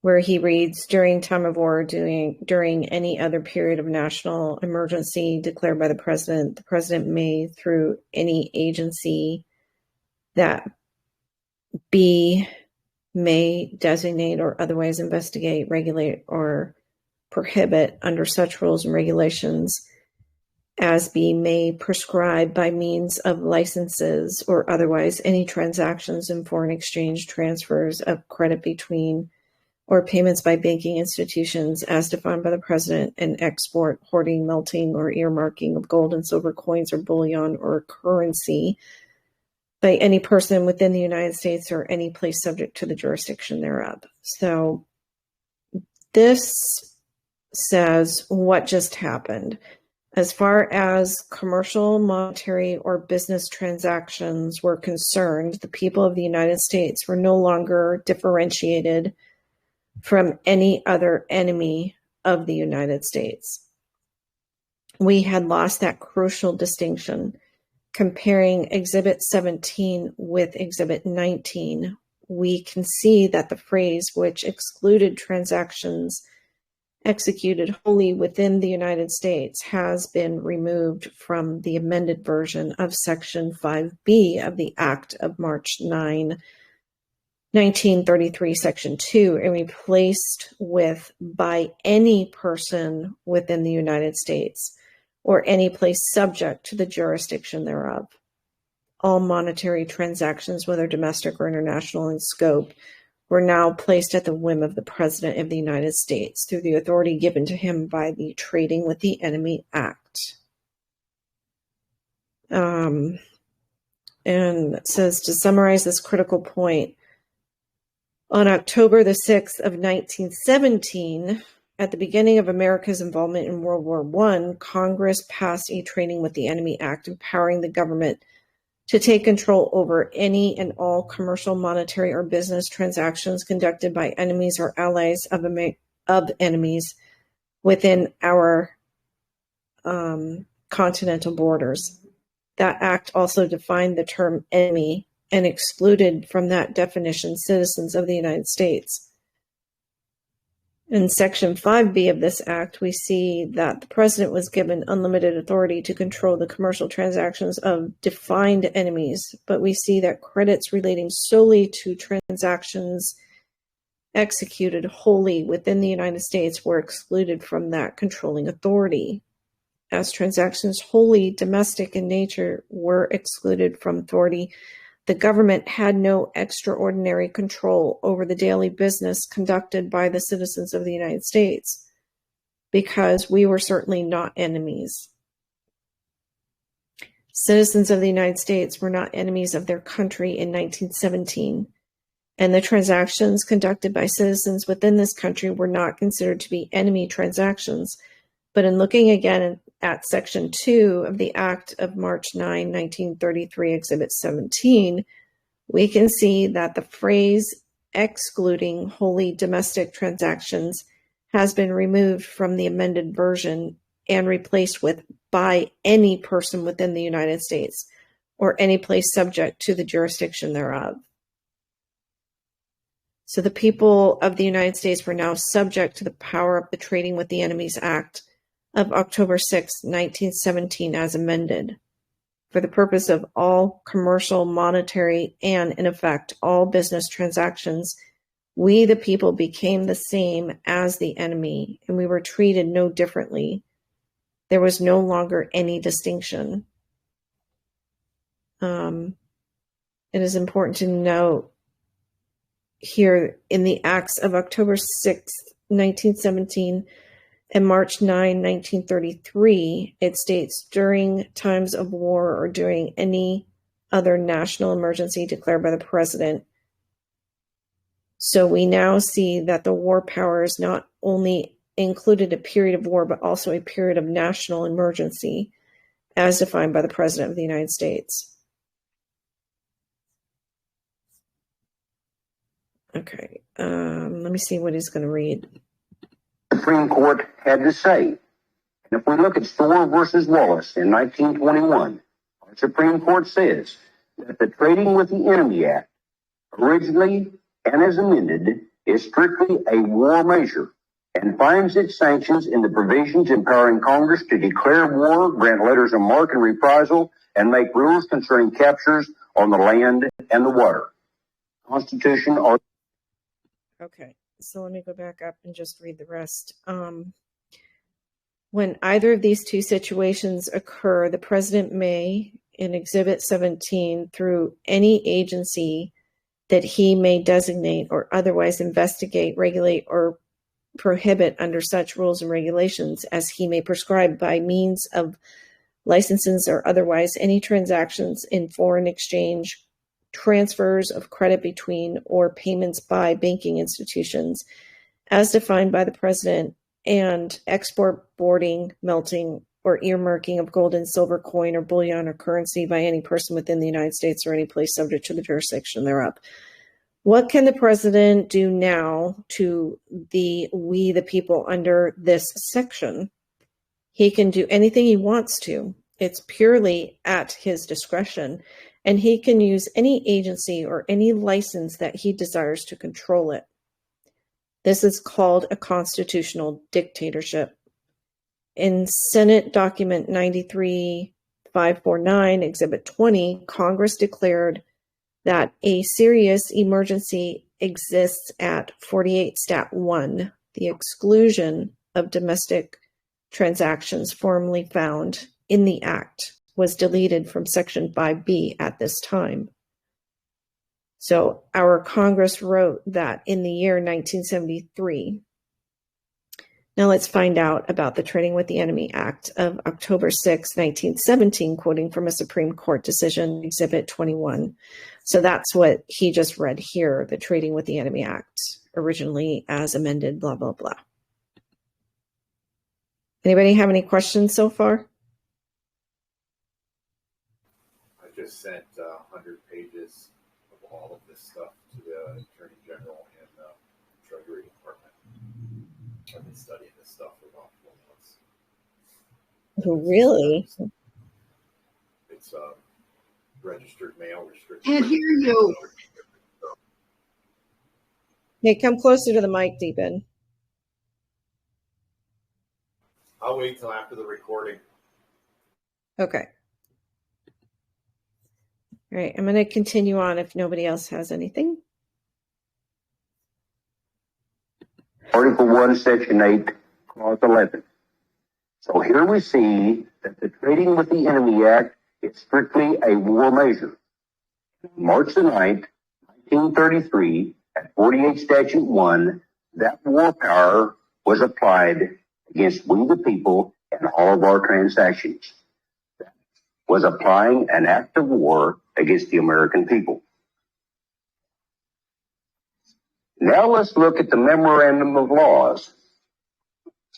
where he reads, during time of war, during any other period of national emergency declared by the president may, through any agency that may designate or otherwise investigate, regulate, or prohibit under such rules and regulations as be may prescribe by means of licenses or otherwise any transactions in foreign exchange transfers of credit between or payments by banking institutions as defined by the president and export, hoarding, melting, or earmarking of gold and silver coins or bullion or currency by any person within the United States or any place subject to the jurisdiction thereof. So this says what just happened. As far as commercial, monetary, or business transactions were concerned, the people of the United States were no longer differentiated from any other enemy of the United States. We had lost that crucial distinction. Comparing Exhibit 17 with Exhibit 19, we can see that the phrase which excluded transactions executed wholly within the United States has been removed from the amended version of Section 5B of the Act of March 9, 1933, Section 2, and replaced with by any person within the United States or any place subject to the jurisdiction thereof. All monetary transactions, whether domestic or international in scope, were now placed at the whim of the President of the United States through the authority given to him by the Trading with the Enemy Act. And it says, to summarize this critical point, on October the 6th of 1917, at the beginning of America's involvement in World War I, Congress passed a Trading with the Enemy Act empowering the government to take control over any and all commercial, monetary, or business transactions conducted by enemies or allies of enemies within our continental borders. That act also defined the term enemy and excluded from that definition citizens of the United States. In Section 5B of this act, we see that the president was given unlimited authority to control the commercial transactions of defined enemies, but we see that credits relating solely to transactions executed wholly within the United States were excluded from that controlling authority. As transactions wholly domestic in nature were excluded from authority, the government had no extraordinary control over the daily business conducted by the citizens of the United States, because we were certainly not enemies. Citizens of the United States were not enemies of their country in 1917, and the transactions conducted by citizens within this country were not considered to be enemy transactions. But in looking again at Section 2 of the Act of March 9, 1933, Exhibit 17, we can see that the phrase excluding wholly domestic transactions has been removed from the amended version and replaced with by any person within the United States or any place subject to the jurisdiction thereof. So the people of the United States were now subject to the power of the Trading with the Enemies Act of October 6, 1917, as amended, for the purpose of all commercial, monetary, and, in effect, all business transactions. We, the people, became the same as the enemy, and we were treated no differently. There was no longer any distinction. It is important to note here in the acts of October 6, 1917, and March 9, 1933, it states, during times of war or during any other national emergency declared by the president. So we now see that the war powers not only included a period of war, but also a period of national emergency, as defined by the President of the United States. Okay, let me see what he's going to read. Supreme Court had to say. And if we look at Storer versus Wallace in 1921, our Supreme Court says that the Trading with the Enemy Act, originally and as amended, is strictly a war measure and finds its sanctions in the provisions empowering Congress to declare war, grant letters of marque and reprisal, and make rules concerning captures on the land and the water. Constitution or... Okay. So let me go back up and just read the rest. When either of these two situations occur, the president may, in Exhibit 17, through any agency that he may designate or otherwise investigate, regulate, or prohibit under such rules and regulations as he may prescribe by means of licenses or otherwise, any transactions in foreign exchange, transfers of credit between, or payments by banking institutions as defined by the president, and export, boarding, melting, or earmarking of gold and silver coin or bullion or currency by any person within the United States or any place subject to the jurisdiction thereof. What can the president do now to we the people under this section? He can do anything he wants to. It's purely at his discretion, and he can use any agency or any license that he desires to control it. This is called a constitutional dictatorship. In Senate Document 93-549, Exhibit 20, Congress declared that a serious emergency exists at 48 Stat 1, the exclusion of domestic transactions formerly found in the Act was deleted from Section 5B at this time. So our Congress wrote that in the year 1973. Now let's find out about the Trading with the Enemy Act of October 6, 1917, quoting from a Supreme Court decision, Exhibit 21. So that's what he just read here, the Trading with the Enemy Act, originally as amended, blah, blah, blah. Anybody have any questions so far? I just sent 100 pages of all of this stuff to the Attorney General and the Treasury Department. I've been studying this stuff for about 4 months. Really? It's registered mail restriction. Can't hear you. Hey, come closer to the mic, Deepan. I'll wait till after the recording. Okay. All right, I'm going to continue on if nobody else has anything. Article 1, Section 8, Clause 11. So here we see that the Trading with the Enemy Act is strictly a war measure. March the 9th, 1933, at 48 Statute 1, that war power was applied against we the people and all of our transactions. That was applying an act of war against the American people. Now let's look at the memorandum of laws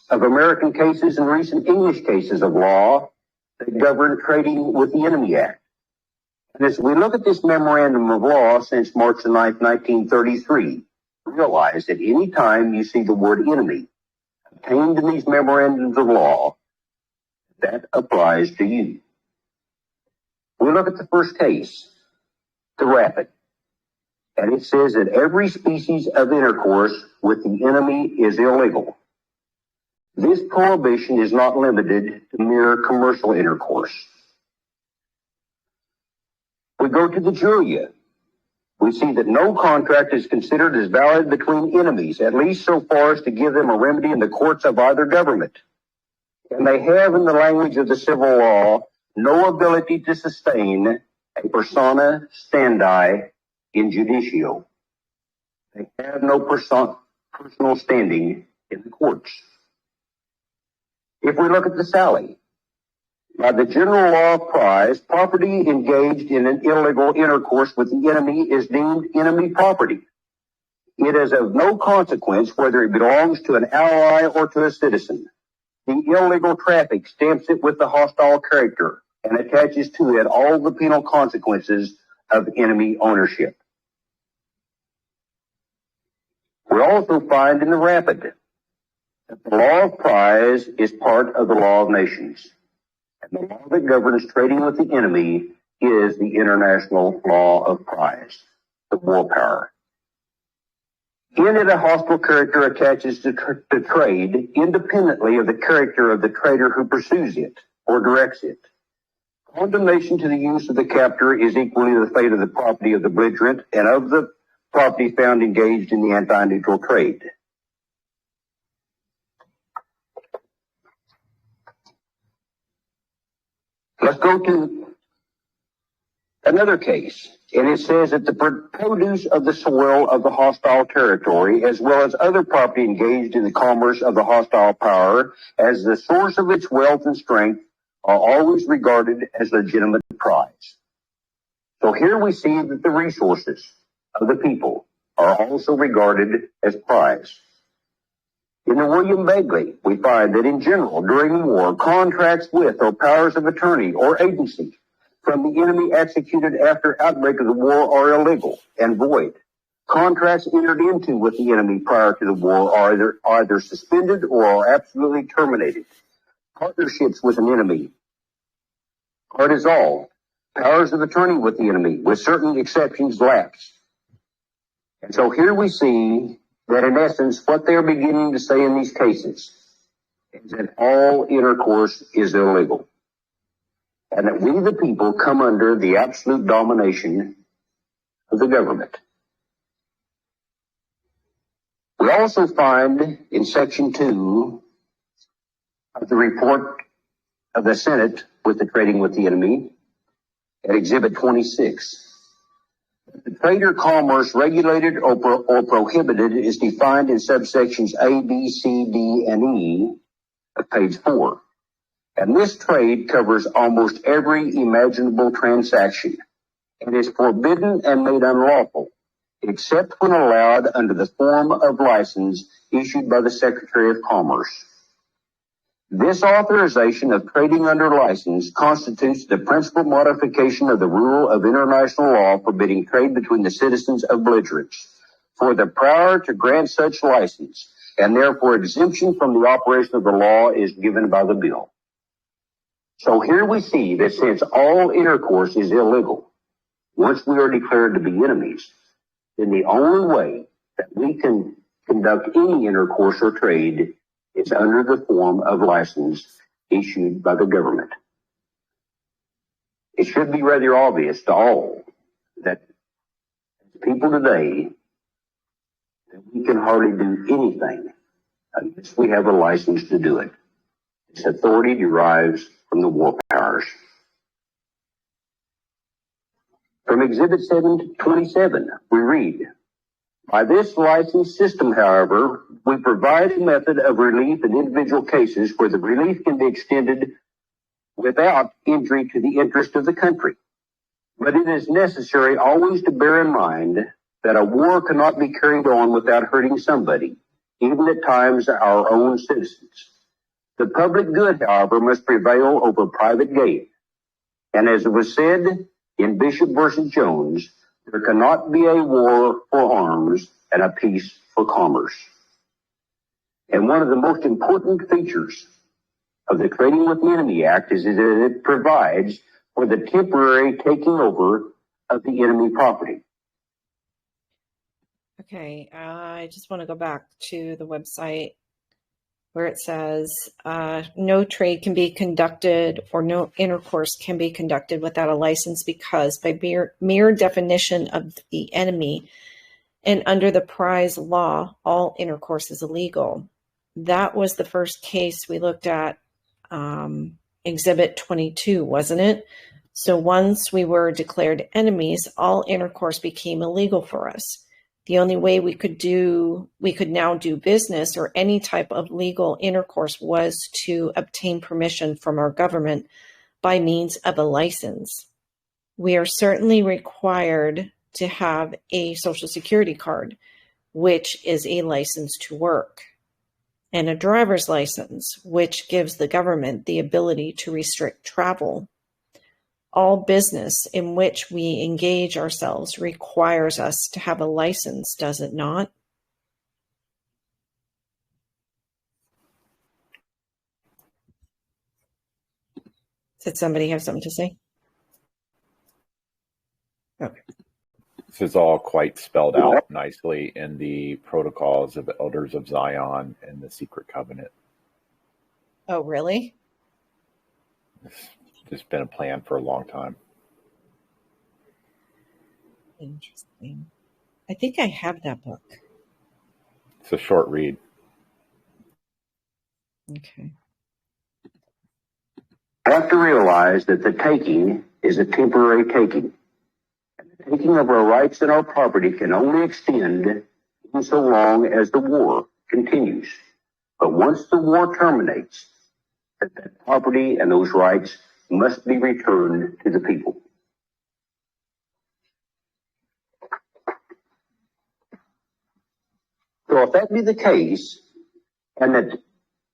of American cases and recent English cases of law that govern Trading with the Enemy Act. And as we look at this memorandum of law since March the 9th, 1933, realize that any time you see the word enemy contained in these memorandums of law, that applies to you. We look at the first case, the rapid, and it says that every species of intercourse with the enemy is illegal. This prohibition is not limited to mere commercial intercourse. We go to the TWEA. We see that no contract is considered as valid between enemies, at least so far as to give them a remedy in the courts of either government. And they have, in the language of the civil law, no ability to sustain a persona standi in judicio. They have no personal standing in the courts. If we look at the Sally, by the general law of prize, property engaged in an illegal intercourse with the enemy is deemed enemy property. It is of no consequence whether it belongs to an ally or to a citizen. The illegal traffic stamps it with the hostile character and attaches to it all the penal consequences of enemy ownership. We also find in the rapid that the law of prize is part of the law of nations. And the law that governs trading with the enemy is the international law of prize, the war power. In it, a hostile character attaches to trade independently of the character of the trader who pursues it or directs it. Condemnation to the use of the captor is equally the fate of the property of the belligerent and of the property found engaged in the anti-neutral trade. Let's go to another case, and it says that the produce of the soil of the hostile territory, as well as other property engaged in the commerce of the hostile power, as the source of its wealth and strength, are always regarded as legitimate prize. So here we see that the resources of the people are also regarded as prize. In the William Bagley, we find that in general, during war, contracts with or powers of attorney or agency from the enemy executed after outbreak of the war are illegal and void. Contracts entered into with the enemy prior to the war are either suspended or are absolutely terminated. Partnerships with an enemy are dissolved. Powers of attorney with the enemy, with certain exceptions, lapse. And so here we see that in essence, what they're beginning to say in these cases is that all intercourse is illegal, and that we, the people, come under the absolute domination of the government. We also find in Section 2 of the report of the Senate with the trading with the enemy at Exhibit 26. The trade or commerce regulated or prohibited is defined in subsections A, B, C, D, and E of page 4. And this trade covers almost every imaginable transaction and is forbidden and made unlawful, except when allowed under the form of license issued by the Secretary of Commerce. This authorization of trading under license constitutes the principal modification of the rule of international law forbidding trade between the citizens of belligerents. For the power to grant such license, and therefore exemption from the operation of the law, is given by the bill. So here we see that since all intercourse is illegal, once we are declared to be enemies, then the only way that we can conduct any intercourse or trade is under the form of license issued by the government. It should be rather obvious to all that people today, that we can hardly do anything unless we have a license to do it. This authority derives from the war powers. From Exhibit 27, we read, by this license system, however, we provide a method of relief in individual cases where the relief can be extended without injury to the interest of the country. But it is necessary always to bear in mind that a war cannot be carried on without hurting somebody, even at times our own citizens. The public good, however, must prevail over private gain. And as it was said in Bishop versus Jones, there cannot be a war for arms and a peace for commerce. And one of the most important features of the Trading with the Enemy Act is that it provides for the temporary taking over of the enemy property. Okay, I just want to go back to the website where it says no trade can be conducted or no intercourse can be conducted without a license because by mere definition of the enemy and under the prize law, all intercourse is illegal. That was the first case we looked at, Exhibit 22, wasn't it? So once we were declared enemies, all intercourse became illegal for us. The only way we could now do business or any type of legal intercourse was to obtain permission from our government by means of a license. We are certainly required to have a Social Security card, which is a license to work, and a driver's license, which gives the government the ability to restrict travel. All business in which we engage ourselves requires us to have a license, does it not? Did somebody have something to say? Okay. This is all quite spelled out nicely in the protocols of the Elders of Zion and the Secret Covenant. Oh, really? It's been a plan for a long time. Interesting. I think I have that book. It's a short read. Okay. Have to realize that the taking is a temporary taking. And the taking of our rights and our property can only extend so long as the war continues. But once the war terminates, that property and those rights must be returned to the people. So if that be the case, and that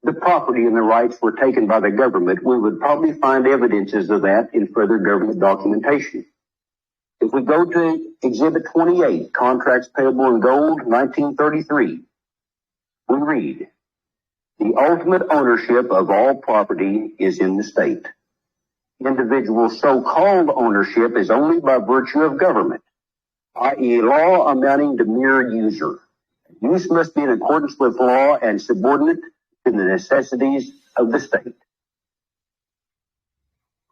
the property and the rights were taken by the government, we would probably find evidences of that in further government documentation. If we go to Exhibit 28, Contracts Payable in Gold, 1933, we read, the ultimate ownership of all property is in the state. Individual so-called ownership is only by virtue of government, i.e. law amounting to mere user. Use must be in accordance with law and subordinate to the necessities of the state.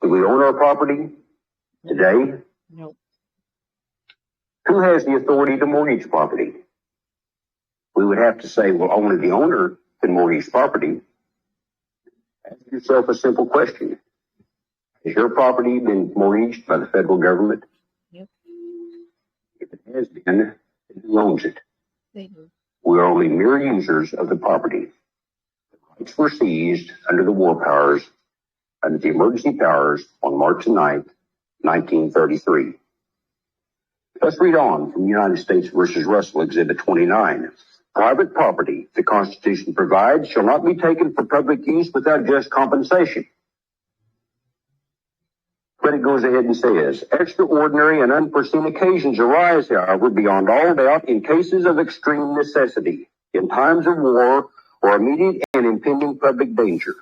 Do we own our property today? No. Who has the authority to mortgage property? We would have to say, well, only the owner can mortgage property. Ask yourself a simple question. Has your property been mortgaged by the federal government? Yep. If it has been, then who owns it? They do. We are only mere users of the property. The rights were seized under the war powers, under the emergency powers on March 9th, 1933. Let's read on from United States versus Russell, Exhibit 29. Private property, the Constitution provides, shall not be taken for public use without just compensation. But it goes ahead and says, extraordinary and unforeseen occasions arise, however, beyond all doubt in cases of extreme necessity, in times of war or immediate and impending public danger,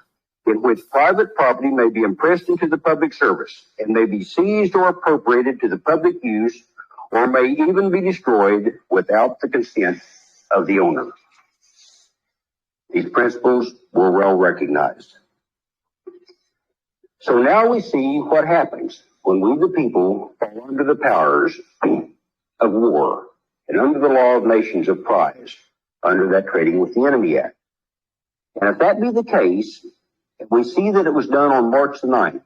in which private property may be impressed into the public service and may be seized or appropriated to the public use or may even be destroyed without the consent of the owner. These principles were well recognized. So now we see what happens when we, the people, fall under the powers of war and under the law of nations of prize, under that Trading with the Enemy Act. And if that be the case, if we see that it was done on March the 9th,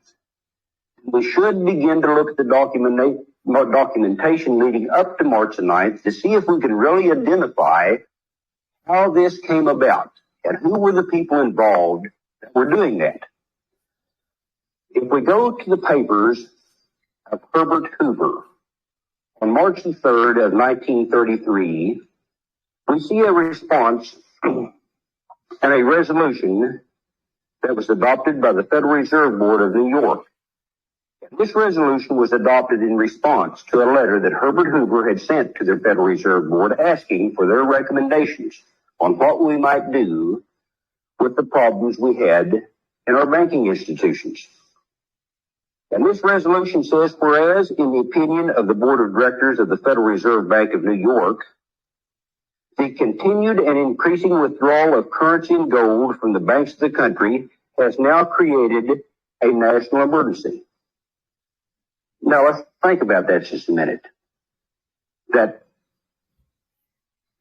we should begin to look at the documentation leading up to March the 9th to see if we can really identify how this came about and who were the people involved that were doing that. If we go to the papers of Herbert Hoover on March the 3rd of 1933, we see a response and a resolution that was adopted by the Federal Reserve Board of New York. This resolution was adopted in response to a letter that Herbert Hoover had sent to the Federal Reserve Board asking for their recommendations on what we might do with the problems we had in our banking institutions. And this resolution says, whereas in the opinion of the Board of Directors of the Federal Reserve Bank of New York, the continued and increasing withdrawal of currency and gold from the banks of the country has now created a national emergency. Now let's think about that just a minute. That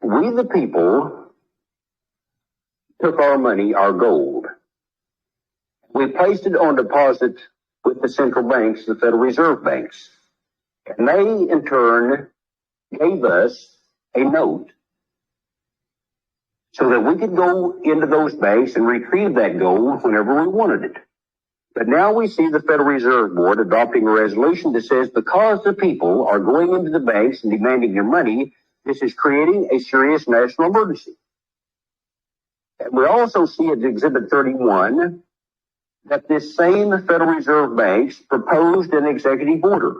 we, the people, took our money, our gold. We placed it on deposit with the central banks, the Federal Reserve banks. And they, in turn, gave us a note so that we could go into those banks and retrieve that gold whenever we wanted it. But now we see the Federal Reserve Board adopting a resolution that says because the people are going into the banks and demanding their money, this is creating a serious national emergency. And we also see at Exhibit 31 that this same Federal Reserve banks proposed an executive order.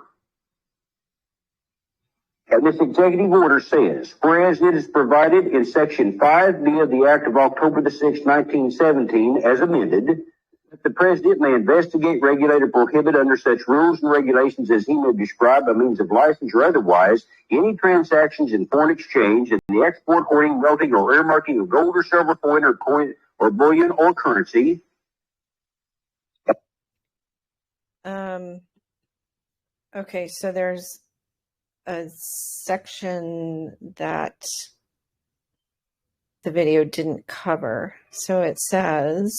And this executive order says, whereas it is provided in Section 5B of the Act of October the 6th, 1917, as amended, that the President may investigate, regulate, or prohibit under such rules and regulations as he may describe by means of license or otherwise any transactions in foreign exchange and the export, hoarding, melting, or earmarking of gold or silver coin or bullion or currency. Okay, so there's a section that the video didn't cover. So it says,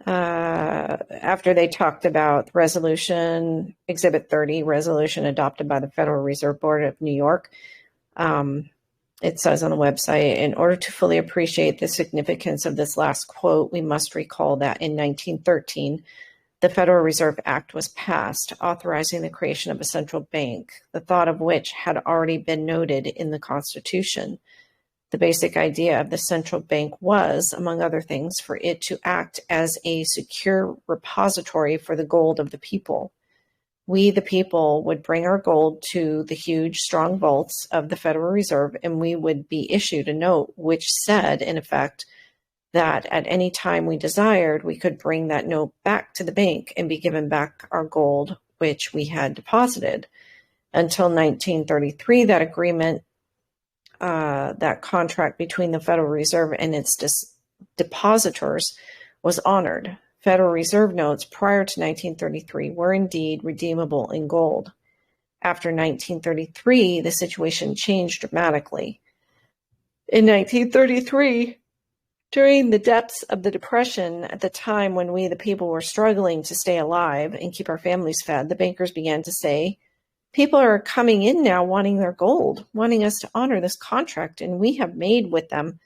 after they talked about resolution, Exhibit 30, resolution adopted by the Federal Reserve Board of New York, it says on the website, in order to fully appreciate the significance of this last quote, we must recall that in 1913, the Federal Reserve Act was passed, authorizing the creation of a central bank, the thought of which had already been noted in the Constitution. The basic idea of the central bank was, among other things, for it to act as a secure repository for the gold of the people. We, the people, would bring our gold to the huge, strong vaults of the Federal Reserve, and we would be issued a note which said, in effect, that at any time we desired, we could bring that note back to the bank and be given back our gold, which we had deposited. Until 1933, that agreement, that contract between the Federal Reserve and its depositors was honored. Federal Reserve notes prior to 1933 were indeed redeemable in gold. After 1933, the situation changed dramatically. In 1933, during the depths of the Depression, at the time when we, the people, were struggling to stay alive and keep our families fed, the bankers began to say, people are coming in now wanting their gold, wanting us to honor this contract, and we have made with them,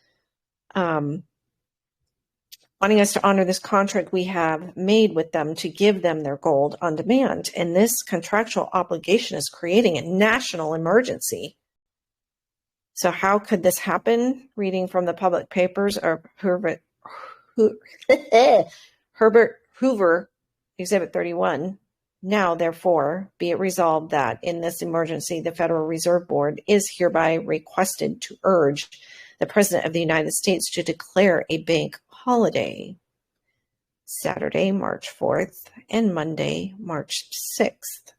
wanting us to honor this contract we have made with them to give them their gold on demand. And this contractual obligation is creating a national emergency. So how could this happen? Reading from the public papers or Herbert Hoover, Exhibit 31. Now, therefore, be it resolved that in this emergency, the Federal Reserve Board is hereby requested to urge the President of the United States to declare a bank holiday, Saturday, March 4th, and Monday, March 6th.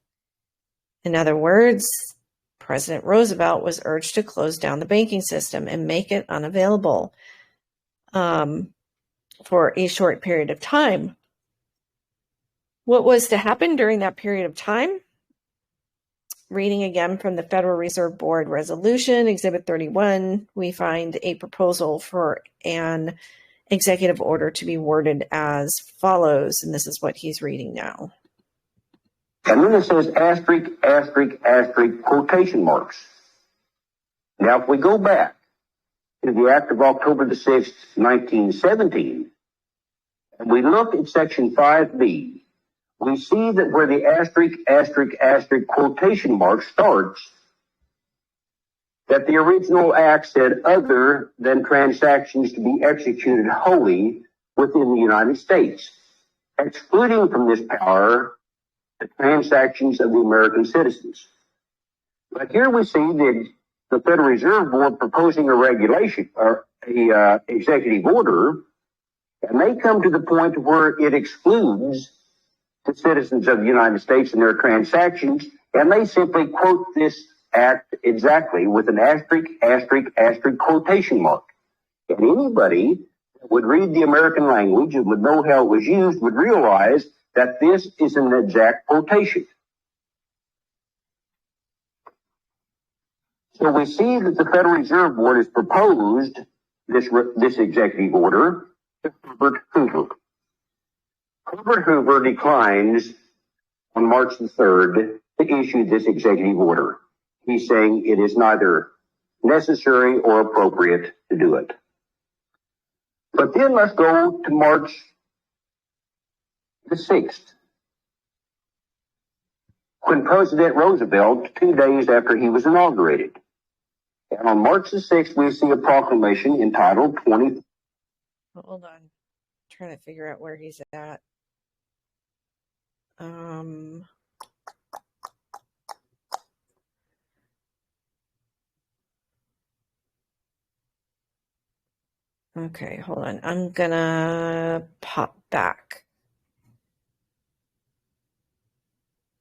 In other words, President Roosevelt was urged to close down the banking system and make it unavailable for a short period of time. What was to happen during that period of time? Reading again from the Federal Reserve Board resolution, Exhibit 31, we find a proposal for an executive order to be worded as follows, and this is what he's reading now. And then it says asterisk, asterisk, asterisk, quotation marks. Now, if we go back to the Act of October the 6th, 1917, and we look at Section 5B, we see that where the asterisk, asterisk, asterisk quotation mark starts, that the original act said other than transactions to be executed wholly within the United States, excluding from this power the transactions of the American citizens. But here we see the Federal Reserve Board proposing a regulation or a executive order, and they come to the point where it excludes the citizens of the United States and their transactions, and they simply quote this act exactly with an asterisk, asterisk, asterisk quotation mark. And anybody that would read the American language and would know how it was used would realize that this is an exact quotation. So we see that the Federal Reserve Board has proposed this executive order to Herbert Hoover. Herbert Hoover declines on March the 3rd to issue this executive order. He's saying it is neither necessary or appropriate to do it. But then let's go to March the 6th, when President Roosevelt, 2 days after he was inaugurated. And on March the 6th, we see a proclamation entitled 20. Hold on. I'm trying to figure out where he's at. Okay, hold on. I'm gonna pop back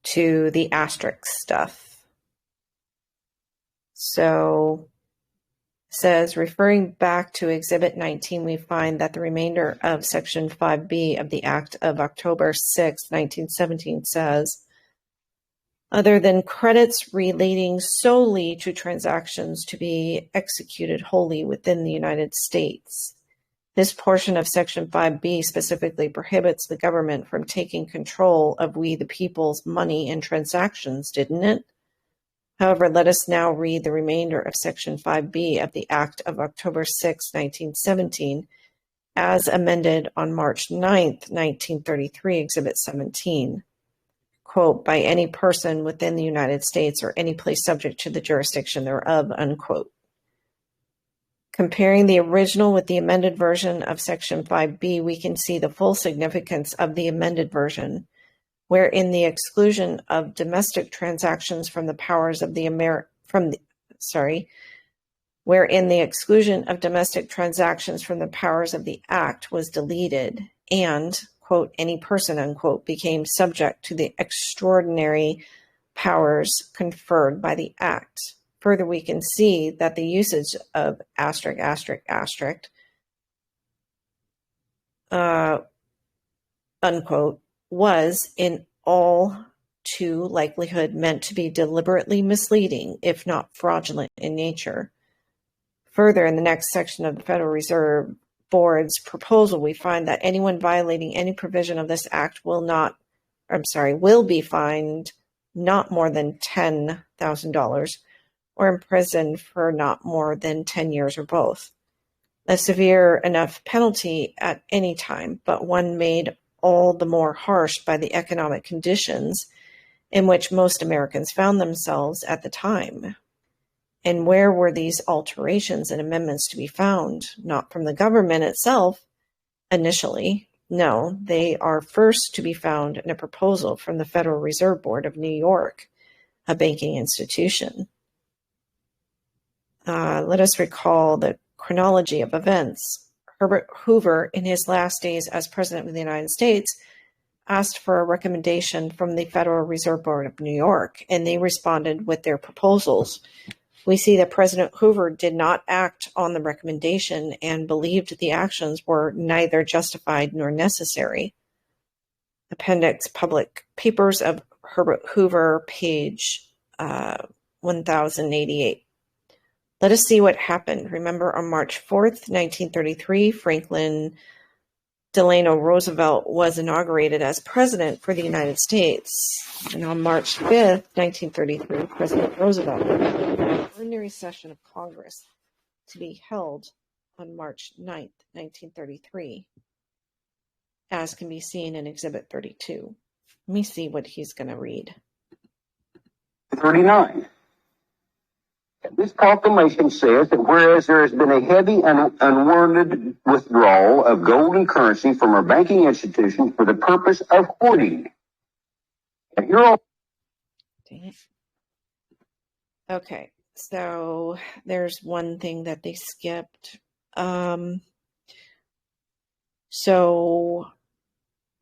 to the asterisk stuff. So it says, referring back to Exhibit 19, we find that the remainder of Section 5B of the Act of October 6, 1917 says, other than credits relating solely to transactions to be executed wholly within the United States. This portion of Section 5B specifically prohibits the government from taking control of we the people's money and transactions, didn't it? However, let us now read the remainder of Section 5B of the Act of October 6, 1917, as amended on March 9, 1933, Exhibit 17. Quote, by any person within the United States or any place subject to the jurisdiction thereof, unquote. Comparing the original with the amended version of Section 5B, we can see the full significance of the amended version, wherein the exclusion of domestic transactions from the powers of the wherein the exclusion of domestic transactions from the powers of the Act was deleted and, quote, any person, unquote, became subject to the extraordinary powers conferred by the Act. Further, we can see that the usage of unquote, was in all to likelihood meant to be deliberately misleading, if not fraudulent in nature. Further, in the next section of the Federal Reserve Board's proposal, we find that anyone violating any provision of this act will be fined not more than $10,000 or imprisoned for not more than 10 years or both. A severe enough penalty at any time, but one made all the more harsh by the economic conditions in which most Americans found themselves at the time. And where were these alterations and amendments to be found? Not from the government itself initially. No, they are first to be found in a proposal from the Federal Reserve Board of New York, a banking institution. Let us recall the chronology of events. Herbert Hoover, in his last days as President of the United States, asked for a recommendation from the Federal Reserve Board of New York, and they responded with their proposals. We see that President Hoover did not act on the recommendation and believed the actions were neither justified nor necessary. Appendix Public Papers of Herbert Hoover, page 1088. Let us see what happened. Remember, on March 4th, 1933, Franklin Delano Roosevelt was inaugurated as president for the United States. And on March 5th, 1933, President Roosevelt an extraordinary session of Congress to be held on March 9th, 1933, as can be seen in Exhibit 32. Let me see what he's going to read. 39. This proclamation says that whereas there has been a heavy and unwarranted withdrawal of gold and currency from our banking institutions for the purpose of hoarding. And you're all. Dang it. Okay, so there's one thing that they skipped. So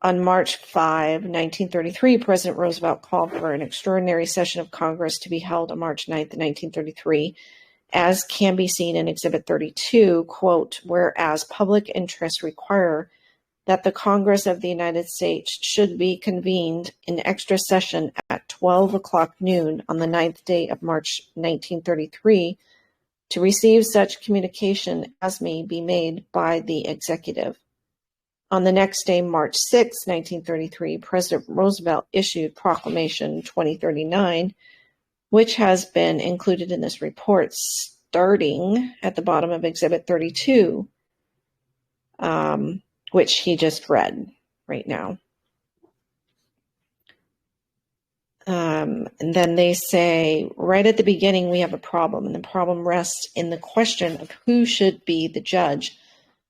on March 5, 1933, President Roosevelt called for an extraordinary session of Congress to be held on March 9th, 1933, as can be seen in Exhibit 32, quote, whereas public interests require that the Congress of the United States should be convened in extra session at 12 o'clock noon on the 9th day of March 1933 to receive such communication as may be made by the executive. On the next day, March 6, 1933, President Roosevelt issued Proclamation 2039, which has been included in this report, starting at the bottom of Exhibit 32, which he just read right now. And then they say, right at the beginning, we have a problem, and the problem rests in the question of who should be the judge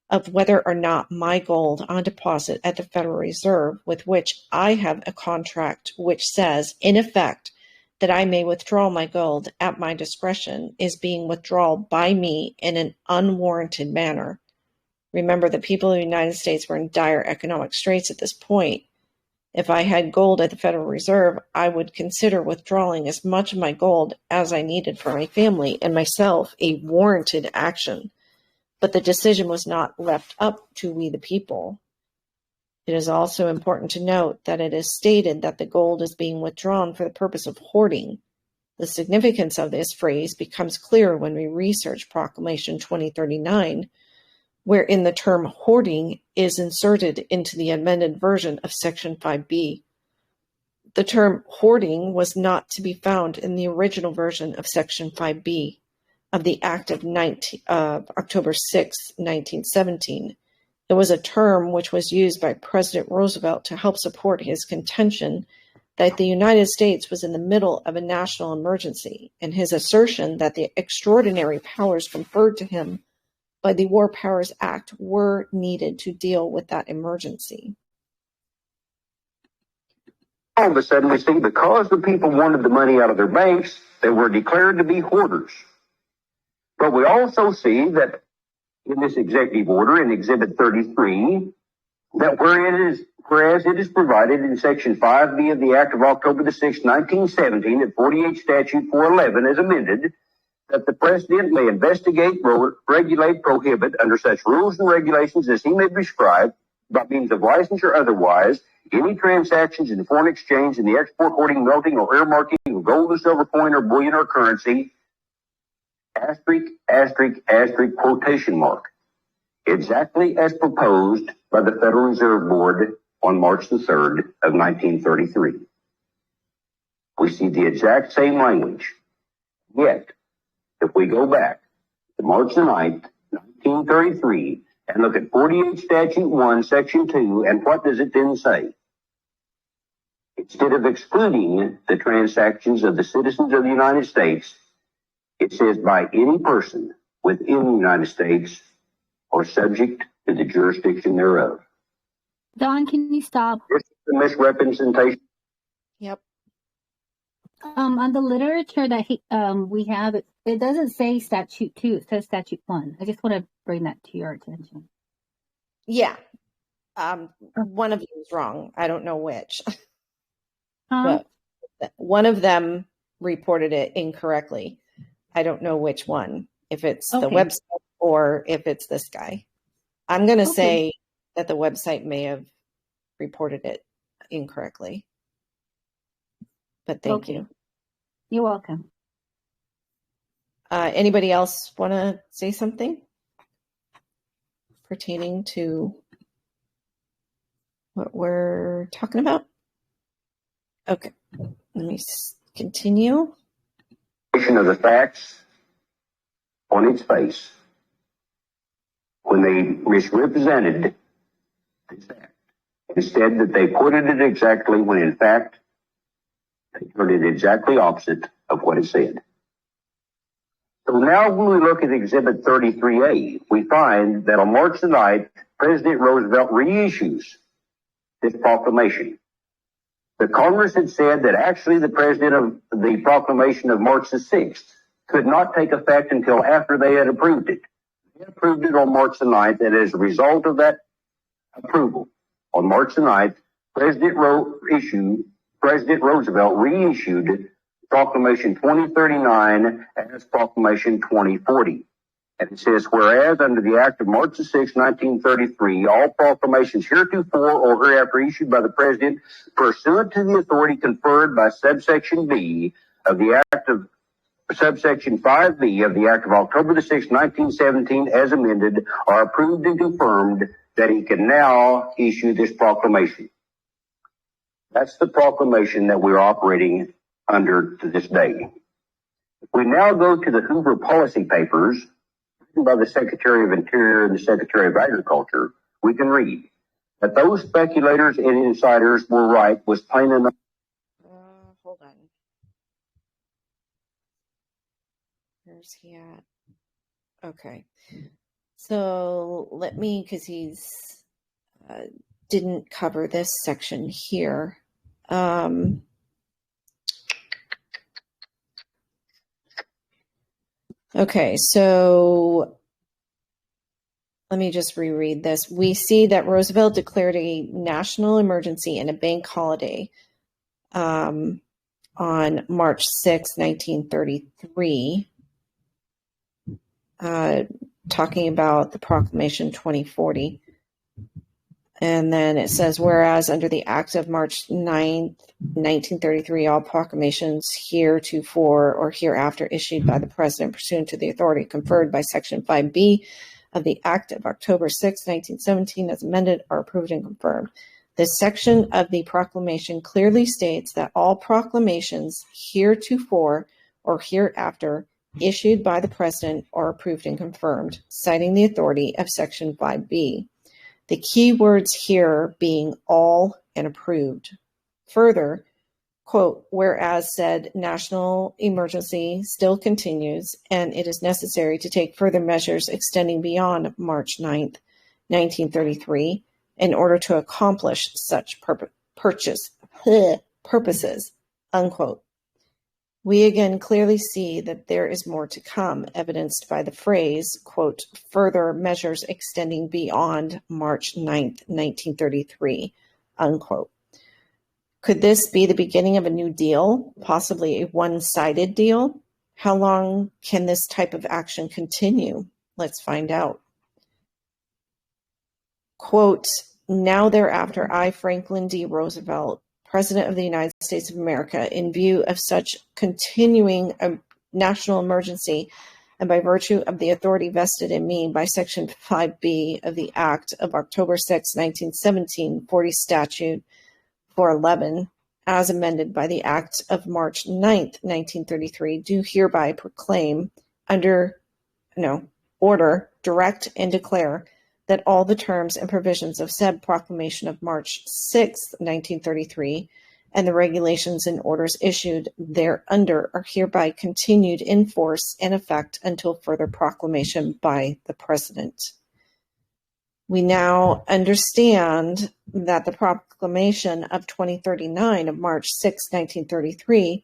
of whether or not my gold on deposit at the Federal Reserve, with which I have a contract which says, in effect, that I may withdraw my gold at my discretion, is being withdrawn by me in an unwarranted manner. Remember, the people of the United States were in dire economic straits at this point. If I had gold at the Federal Reserve, I would consider withdrawing as much of my gold as I needed for my family and myself a warranted action. But the decision was not left up to we the people. It is also important to note that it is stated that the gold is being withdrawn for the purpose of hoarding. The significance of this phrase becomes clear when we research Proclamation 2039, wherein the term hoarding is inserted into the amended version of Section 5B. The term hoarding was not to be found in the original version of Section 5B of the Act of October 6, 1917. It was a term which was used by President Roosevelt to help support his contention that the United States was in the middle of a national emergency, and his assertion that the extraordinary powers conferred to him by the War Powers Act were needed to deal with that emergency. All of a sudden, we see because the people wanted the money out of their banks, they were declared to be hoarders. But we also see that in this executive order, in Exhibit 33, that whereas it is provided in Section 5B of the Act of October the 6th, 1917, at 48 Statute 411 as amended, that the President may investigate, regulate, prohibit, under such rules and regulations as he may prescribe, by means of license or otherwise, any transactions in foreign exchange in the export, hoarding, melting, or earmarking of gold or silver coin or bullion or currency, asterisk, asterisk, asterisk, quotation mark, exactly as proposed by the Federal Reserve Board on March the 3rd of 1933. We see the exact same language. Yet, if we go back to March the 9th, 1933, and look at 48 Statute 1, Section 2, and what does it then say? Instead of excluding the transactions of the citizens of the United States, it says by any person within the United States or subject to the jurisdiction thereof. Don, can you stop? This is the misrepresentation. Yep. On the literature that we have, it doesn't say Statute 2, it says Statute 1. I just want to bring that to your attention. Yeah. One of you is wrong. I don't know which. Huh? But one of them reported it incorrectly. I don't know which one, if it's the website or if it's this guy. I'm going to say that the website may have reported it incorrectly. But thank you. You're welcome. Anybody else want to say something pertaining to what we're talking about? Okay, let me continue. Of the facts on its face when they misrepresented this fact. Instead, that they quoted it exactly when in fact they turned it exactly opposite of what it said. So now when we look at Exhibit 33A, we find that on March the 9th, President Roosevelt reissues this proclamation. The Congress had said that actually the President of the proclamation of March the 6th could not take effect until after they had approved it. They approved it on March the 9th, and as a result of that approval, on March the 9th, President Roosevelt reissued Proclamation 2039 as Proclamation 2040. And it says, whereas under the Act of March the 6th, 1933, all proclamations heretofore or hereafter issued by the President pursuant to the authority conferred by subsection B of the Act of subsection 5B of the Act of October the 6th, 1917, as amended, are approved and confirmed that he can now issue this proclamation. That's the proclamation that we're operating under to this day. If we now go to the Hoover Policy Papers, written by the Secretary of Interior and the Secretary of Agriculture, we can read that those speculators and insiders were right was plain enough. Hold on. Where's he at? Okay. So let me, because he's didn't cover this section here. Okay, so let me just reread this. We see that Roosevelt declared a national emergency and a bank holiday on March 6, 1933, talking about the Proclamation 2040. And then it says, whereas under the Act of March 9th, 1933, all proclamations heretofore or hereafter issued by the President pursuant to the authority conferred by Section 5B of the Act of October 6, 1917, as amended, are approved and confirmed. This section of the proclamation clearly states that all proclamations heretofore or hereafter issued by the President are approved and confirmed, citing the authority of Section 5B. The key words here being all and approved. Further, quote, whereas said national emergency still continues and it is necessary to take further measures extending beyond March 9th, 1933 in order to accomplish such purposes, unquote. We again clearly see that there is more to come, evidenced by the phrase, quote, further measures extending beyond March 9th, 1933, unquote. Could this be the beginning of a new deal, possibly a one-sided deal? How long can this type of action continue? Let's find out. Quote, now thereafter, I, Franklin D. Roosevelt, President of the United States of America, in view of such continuing a national emergency and by virtue of the authority vested in me by Section 5B of the Act of October 6, 1917, 40 Statute 411, as amended by the Act of March 9th, 1933, do hereby proclaim order, direct, and declare that all the terms and provisions of said proclamation of March 6, 1933, and the regulations and orders issued thereunder are hereby continued in force and effect until further proclamation by the President. We now understand that the proclamation of 2039 of March 6, 1933,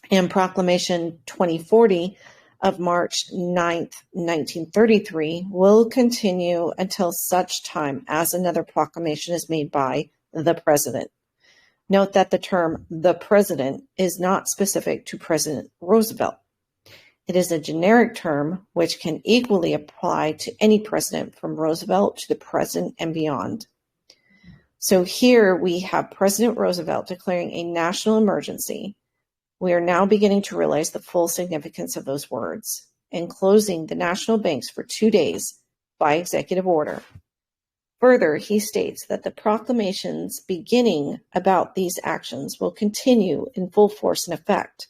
and proclamation 2040 of March 9th, 1933 will continue until such time as another proclamation is made by the President. Note that the term the President is not specific to President Roosevelt. It is a generic term which can equally apply to any president from Roosevelt to the present and beyond. So here we have President Roosevelt declaring a national emergency. We are now beginning to realize the full significance of those words and closing the national banks for 2 days by executive order. Further, he states that the proclamations beginning about these actions will continue in full force and effect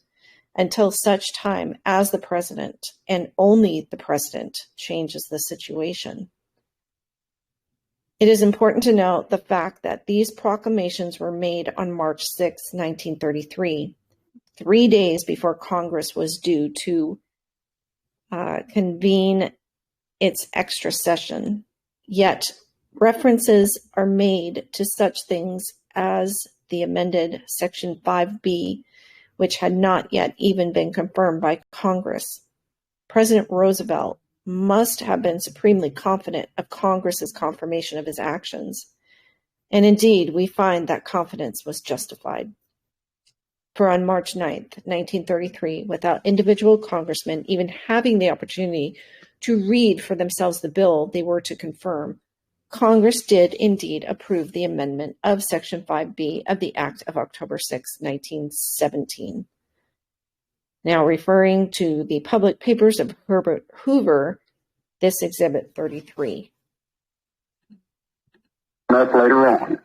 until such time as the President, and only the President, changes the situation. It is important to note the fact that these proclamations were made on March 6, 1933, 3 days before Congress was due to convene its extra session. Yet references are made to such things as the amended Section 5B, which had not yet even been confirmed by Congress. President Roosevelt must have been supremely confident of Congress's confirmation of his actions. And indeed, we find that confidence was justified. For on March 9th, 1933, without individual congressmen even having the opportunity to read for themselves the bill they were to confirm, Congress did indeed approve the amendment of Section 5B of the Act of October 6, 1917. Now, referring to the public papers of Herbert Hoover, this Exhibit 33. Later on,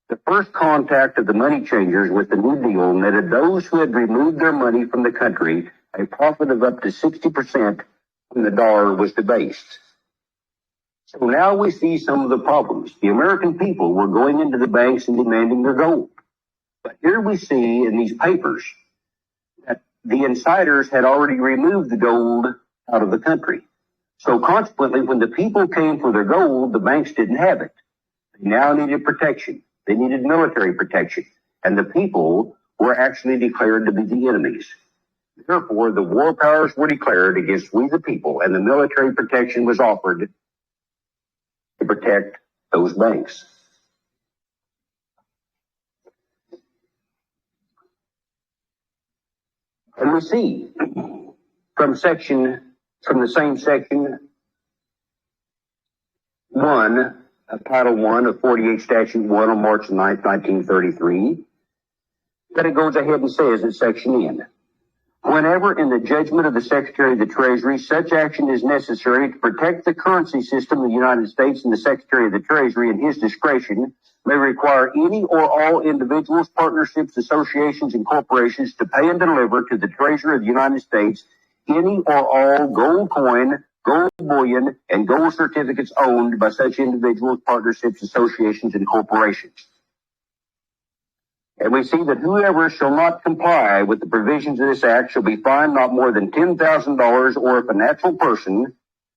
the first contact of the money changers with the New Deal netted those who had removed their money from the country a profit of up to 60% when the dollar was debased. So now we see some of the problems. The American people were going into the banks and demanding their gold. But here we see in these papers that the insiders had already removed the gold out of the country. So consequently, when the people came for their gold, the banks didn't have it. They now needed protection. They needed military protection. And the people were actually declared to be the enemies. Therefore, the war powers were declared against we the people, and the military protection was offered to protect those banks. And we see from the same section 1 of Title I of 48 Statute 1 on March 9, 1933, that it goes ahead and says in Section N, whenever in the judgment of the Secretary of the Treasury, such action is necessary to protect the currency system of the United States, and the Secretary of the Treasury, in his discretion, may require any or all individuals, partnerships, associations, and corporations to pay and deliver to the Treasury of the United States any or all gold coin, gold bullion, and gold certificates owned by such individuals, partnerships, associations, and corporations. And we see that whoever shall not comply with the provisions of this act shall be fined not more than $10,000, or if a natural person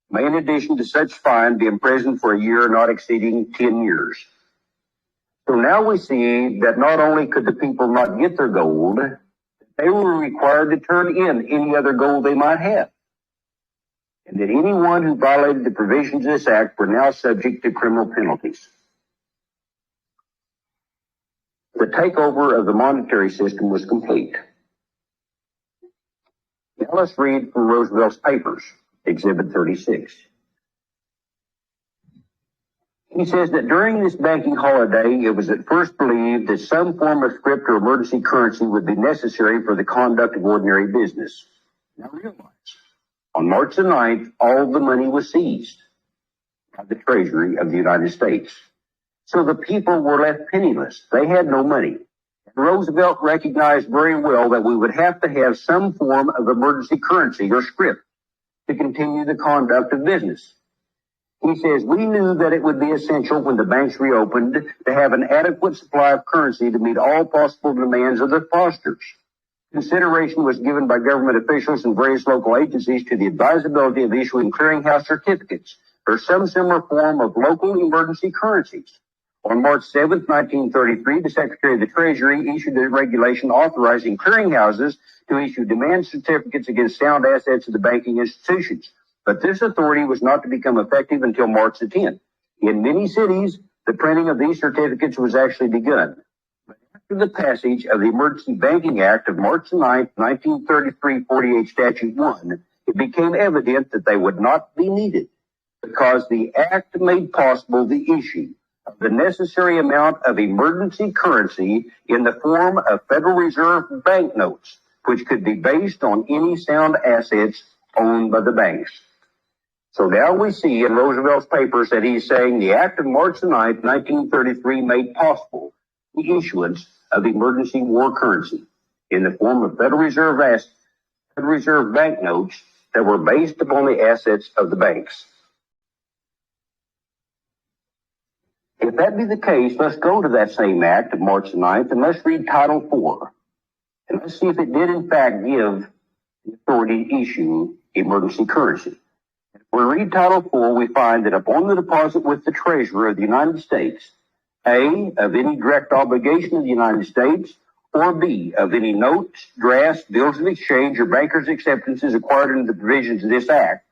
may, in addition to such fine, be imprisoned for a year not exceeding 10 years. So now we see that not only could the people not get their gold, they were required to turn in any other gold they might have. And that anyone who violated the provisions of this act were now subject to criminal penalties. The takeover of the monetary system was complete. Now let's read from Roosevelt's papers, Exhibit 36. He says that during this banking holiday, it was at first believed that some form of script or emergency currency would be necessary for the conduct of ordinary business. Now realize, on March the 9th, all the money was seized by the Treasury of the United States. So the people were left penniless. They had no money. And Roosevelt recognized very well that we would have to have some form of emergency currency or script to continue the conduct of business. He says, we knew that it would be essential when the banks reopened to have an adequate supply of currency to meet all possible demands of the depositors. Consideration was given by government officials and various local agencies to the advisability of issuing clearinghouse certificates or some similar form of local emergency currencies. On March 7, 1933, the Secretary of the Treasury issued a regulation authorizing clearinghouses to issue demand certificates against sound assets of the banking institutions. But this authority was not to become effective until March the 10th. In many cities, the printing of these certificates was actually begun. But after the passage of the Emergency Banking Act of March 9, 1933, 48 Statute 1, it became evident that they would not be needed because the act made possible the issue of the necessary amount of emergency currency in the form of Federal Reserve banknotes, which could be based on any sound assets owned by the banks. So now we see in Roosevelt's papers that he's saying the act of March 9, 1933 made possible the issuance of emergency war currency in the form of Federal Reserve banknotes that were based upon the assets of the banks. If that be the case, let's go to that same act of March 9th and let's read Title 4. And let's see if it did in fact give the authority to issue emergency currency. When we read Title 4, we find that upon the deposit with the Treasurer of the United States, A, of any direct obligation of the United States, or B, of any notes, drafts, bills of exchange, or bankers' acceptances acquired under the provisions of this Act,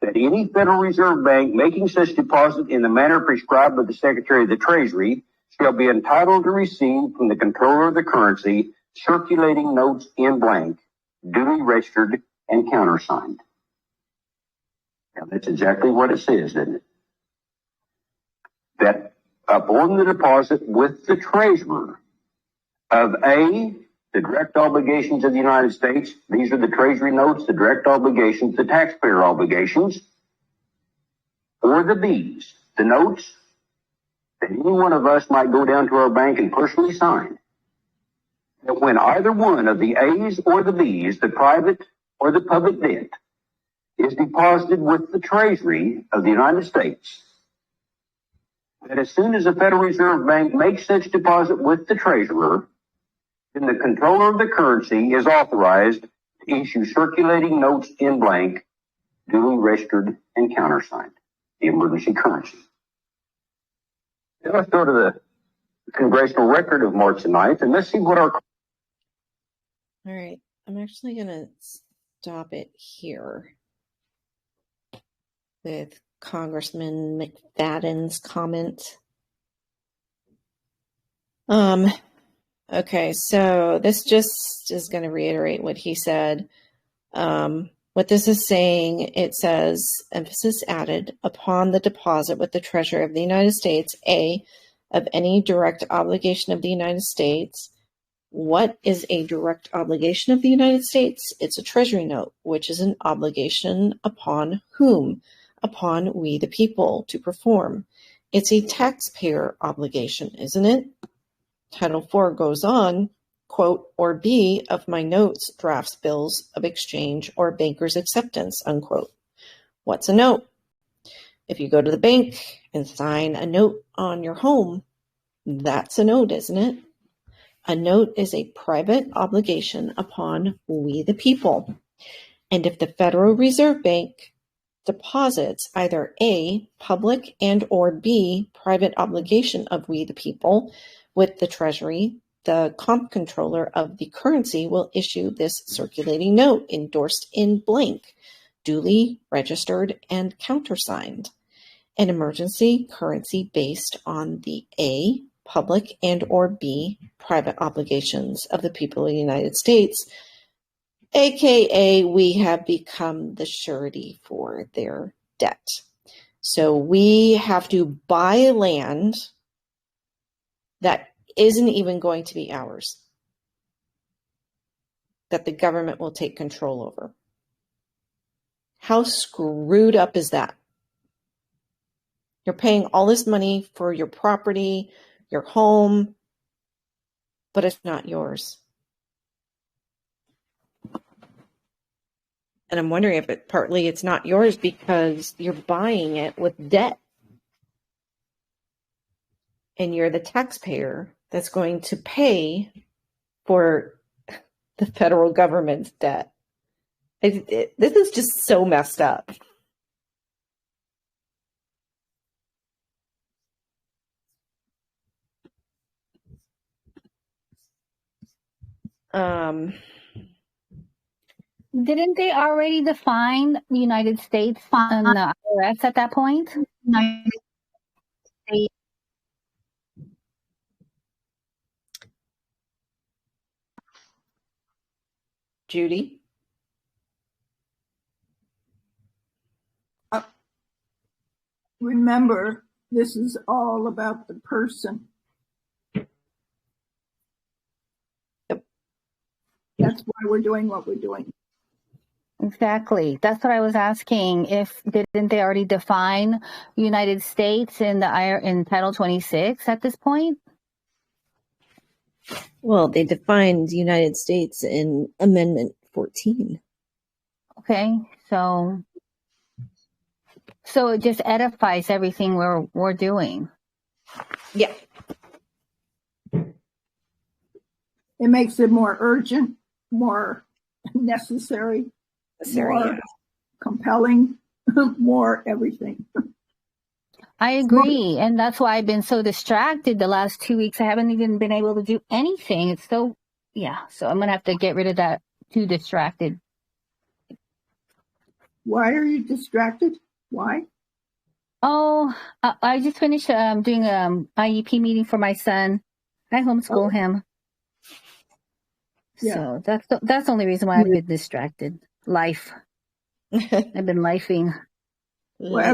that any Federal Reserve Bank making such deposit in the manner prescribed by the Secretary of the Treasury shall be entitled to receive from the controller of the currency circulating notes in blank, duly registered and countersigned. Now, that's exactly what it says, isn't it? That upon the deposit with the Treasurer of A, the direct obligations of the United States, these are the Treasury notes, the direct obligations, the taxpayer obligations, or the B's, the notes that any one of us might go down to our bank and personally sign, that when either one of the A's or the B's, the private or the public debt, is deposited with the Treasury of the United States, that as soon as the Federal Reserve Bank makes such deposit with the Treasurer, then the controller of the currency is authorized to issue circulating notes in blank, duly registered and countersigned, the emergency currency. Now let's go to the congressional record of March the 9th, and let's see what our... All right, I'm actually going to stop it here with Congressman McFadden's comment. Okay, so this just is going to reiterate what he said. What this is saying, it says, emphasis added upon the deposit with the Treasury of the United States, A, of any direct obligation of the United States. What is a direct obligation of the United States? It's a Treasury note, which is an obligation upon whom? Upon we the people to perform. It's a taxpayer obligation, isn't it? Title IV goes on, quote, or B, of my notes, drafts, bills of exchange, or banker's acceptance, unquote. What's a note? If you go to the bank and sign a note on your home, that's a note, isn't it? A note is a private obligation upon we the people. And if the Federal Reserve Bank deposits either A, public, and or B, private obligation of we the people with the Treasury, the comptroller of the currency will issue this circulating note endorsed in blank, duly registered and countersigned. An emergency currency based on the A, public, and or B, private obligations of the people of the United States, aka we have become the surety for their debt. So we have to buy land that isn't even going to be ours, that the government will take control over. How screwed up is that? You're paying all this money for your property, your home, but it's not yours. And I'm wondering if partly it's not yours because you're buying it with debt. And you're the taxpayer that's going to pay for the federal government's debt. This is just so messed up. Didn't they already define the United States and the IRS at that point? United States. Judy? Remember, this is all about the person. Yep. That's why we're doing what we're doing. Exactly. That's what I was asking. If didn't they already define United States in Title 26 at this point? Well, they defined the United States in Amendment 14. Okay, so it just edifies everything we're doing. Yeah. It makes it more urgent, more necessary, more compelling, more everything. I agree. And that's why I've been so distracted the last 2 weeks. I haven't even been able to do anything. It's so I'm going to have to get rid of that too distracted. Why are you distracted? Why? Oh, I just finished doing an IEP meeting for my son. I homeschool him. Yeah. So that's the only reason why I've been distracted. Life. I've been lifing. Well,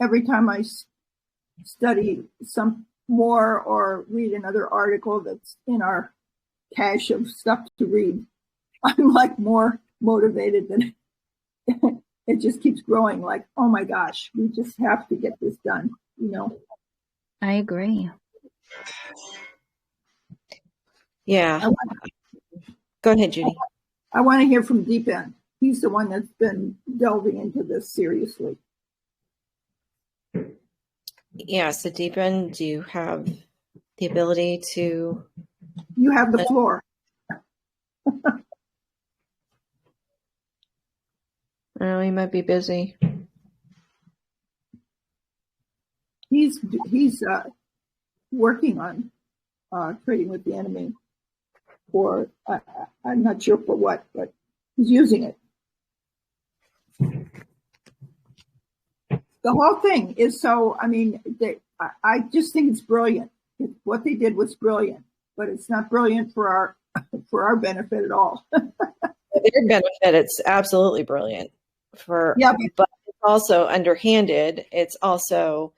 every time I study some more or read another article that's in our cache of stuff to read, I'm like more motivated than it just keeps growing. Like, oh my gosh, we just have to get this done, you know? I agree. Yeah. Go ahead, Judy. I want to hear from Deep End. He's the one that's been delving into this seriously. Yeah, so Deep End, do you have the ability to... You have the floor. Oh, he might be busy. He's working on trading with the enemy for, I'm not sure for what, but he's using it. The whole thing is so, I mean, I just think it's brilliant. What they did was brilliant, but it's not brilliant for our benefit at all. their benefit, it's absolutely brilliant. But it's also underhanded. It's also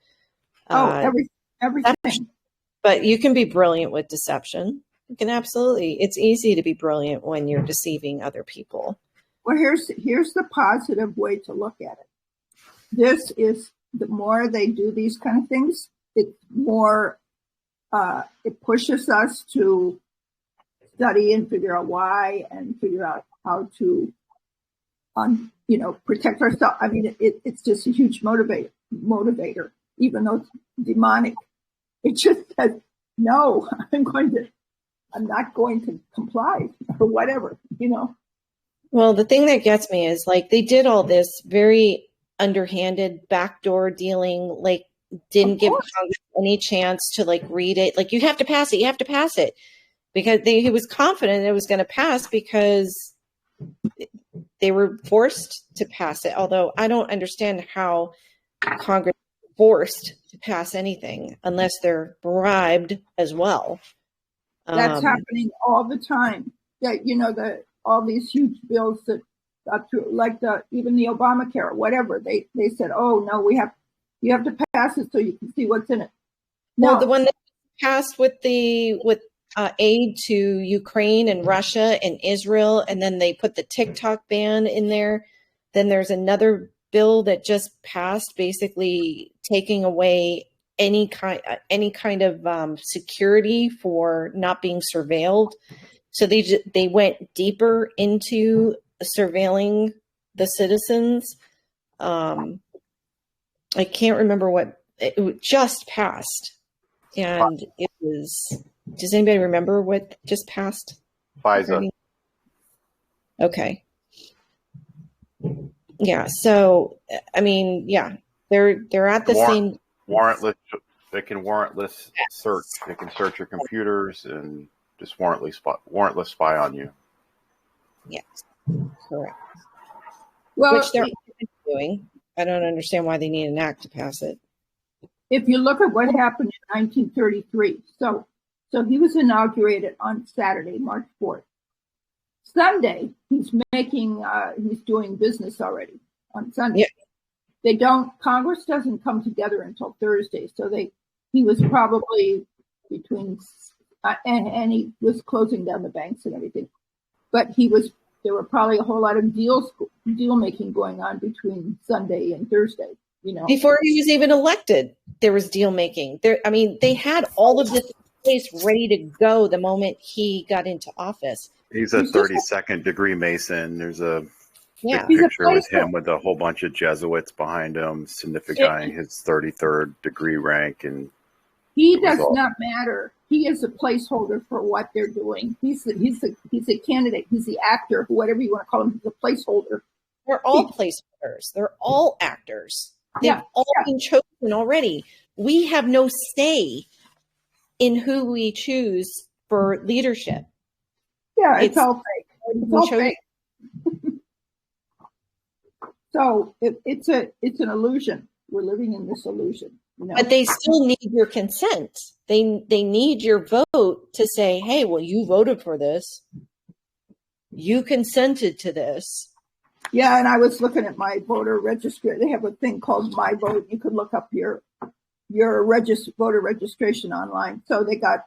everything. But you can be brilliant with deception. You can absolutely. It's easy to be brilliant when you're deceiving other people. Well, here's the positive way to look at it. This is, the more they do these kind of things, it's more, it pushes us to study and figure out why and figure out how to, protect ourselves. I mean, it's just a huge motivator, even though it's demonic. It just says, no, I'm not going to comply or whatever, Well, the thing that gets me is like they did all this very underhanded backdoor dealing, like didn't give Congress any chance to like read it. Like you have to pass it. You have to pass it because he was confident it was going to pass because they were forced to pass it. Although I don't understand how Congress is forced to pass anything unless they're bribed as well. That's happening all the time. That, all these huge bills that got through, like even the Obamacare, whatever, they said, oh no, you have to pass it so you can see what's in it. No. Well, the one that passed with aid to Ukraine and Russia and Israel, and then they put the TikTok ban in there. Then there's another bill that just passed, basically taking away any kind of security for not being surveilled. So they went deeper into surveilling the citizens. I can't remember what it just passed, and it was. Does anybody remember what just passed? FISA. Okay. Yeah. So I mean, yeah, they're at the same warrantless. They can warrantless search. They can search your computers and just warrantless spy on you. Yes, correct. Well, which they're doing. I don't understand why they need an act to pass it. If you look at what happened in 1933, so he was inaugurated on Saturday, March 4th. Sunday, he's doing business already on Sunday. Yeah. Congress doesn't come together until Thursday. So he was probably between, and he was closing down the banks and everything. But there were probably a whole lot of deal making going on between Sunday and Thursday. Before he was even elected, there was deal making. They had all of this place ready to go the moment he got into office. He's a 32nd degree Mason. There's a picture with him with a whole bunch of Jesuits behind him, signifying his 33rd degree rank. And he does not matter. He is a placeholder for what they're doing. He's a candidate. He's the actor, whatever you want to call him. He's a placeholder. They're all placeholders. They're all actors. They've all been chosen already. We have no say in who we choose for leadership. Yeah, it's all fake. It's all fake. So it's an illusion. We're living in this illusion. But they still need your consent. They need your vote to say, hey, well, you voted for this. You consented to this. Yeah, and I was looking at my voter registry. They have a thing called My Vote. You could look up your voter registration online. So they got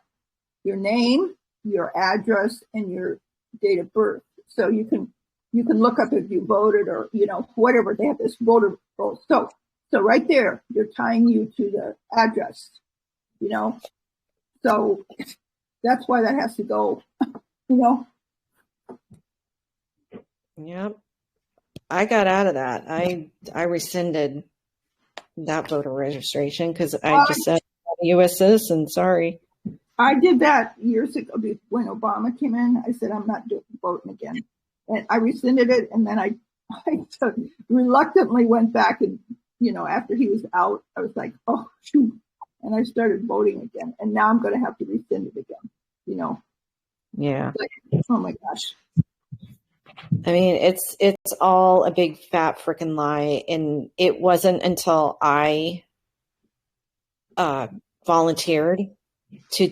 your name, your address, and your date of birth. So you can look up if you voted or whatever. They have this voter roll. So right there, they're tying you to the address. So that's why that has to go. Yep. I got out of that. I rescinded that voter registration because I just said I'm a U.S. citizen. Sorry. I did that years ago when Obama came in. I said I'm not voting again, and I rescinded it. And then I reluctantly went back and after he was out, I was like, oh shoot, and I started voting again. And now I'm going to have to rescind it again. Yeah. Oh my gosh. It's all a big fat freaking lie. And it wasn't until I volunteered to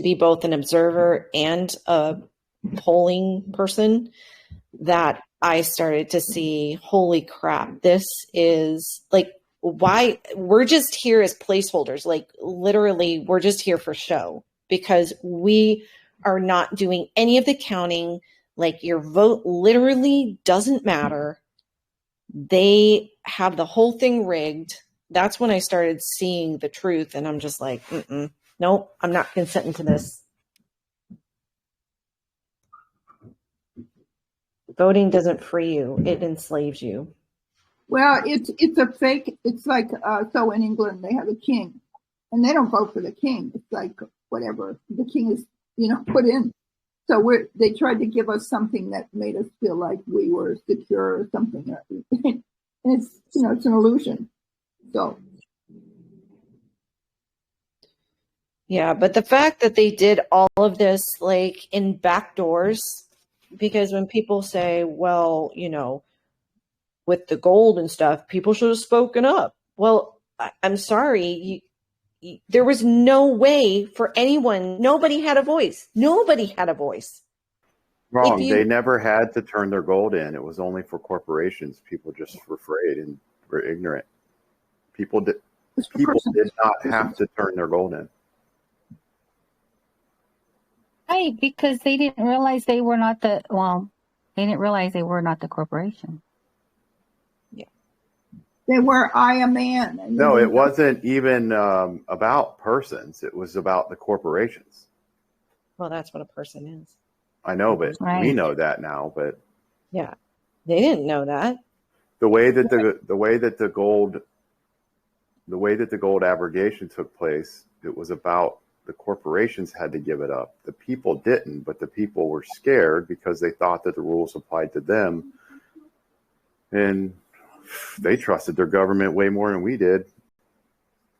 be both an observer and a polling person that I started to see, holy crap, this is like, why we're just here as placeholders. Like literally we're just here for show because we are not doing any of the counting. Like your vote literally doesn't matter. They have the whole thing rigged. That's when I started seeing the truth. And I'm just like, nope, I'm not consenting to this. Voting doesn't free you. It enslaves you. Well, it's a fake. It's like, so in England, they have a king and they don't vote for the king. It's like whatever the king is, put in. So they tried to give us something that made us feel like we were secure or something. And it's, it's an illusion. So. Yeah, but the fact that they did all of this like in back doors, because when people say, well, with the gold and stuff, people should have spoken up. Well, I'm sorry. There was no way for anyone. Nobody had a voice. Nobody had a voice. Wrong. They never had to turn their gold in. It was only for corporations. People just were afraid and were ignorant. People did not have to turn their gold in. Right, because they didn't realize they were not the corporation. Yeah. They were I a man. No, it wasn't even about persons. It was about the corporations. Well, that's what a person is. I know, but we know that now, but yeah. They didn't know that. The way that the gold abrogation took place, it was about the corporations had to give it up. The people didn't, but the people were scared because they thought that the rules applied to them. And they trusted their government way more than we did.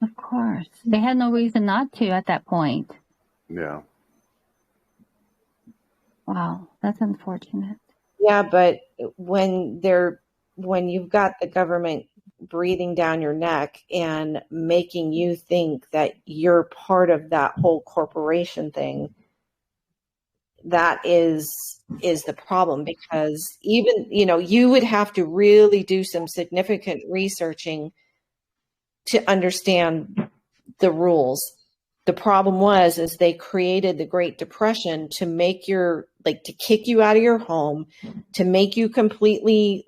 Of course. They had no reason not to at that point. Yeah. Wow, that's unfortunate. Yeah, but when you've got the government breathing down your neck and making you think that you're part of that whole corporation thing, that is the problem, because even you would have to really do some significant researching to understand the rules. The problem is they created the Great Depression to make to kick you out of your home, to make you completely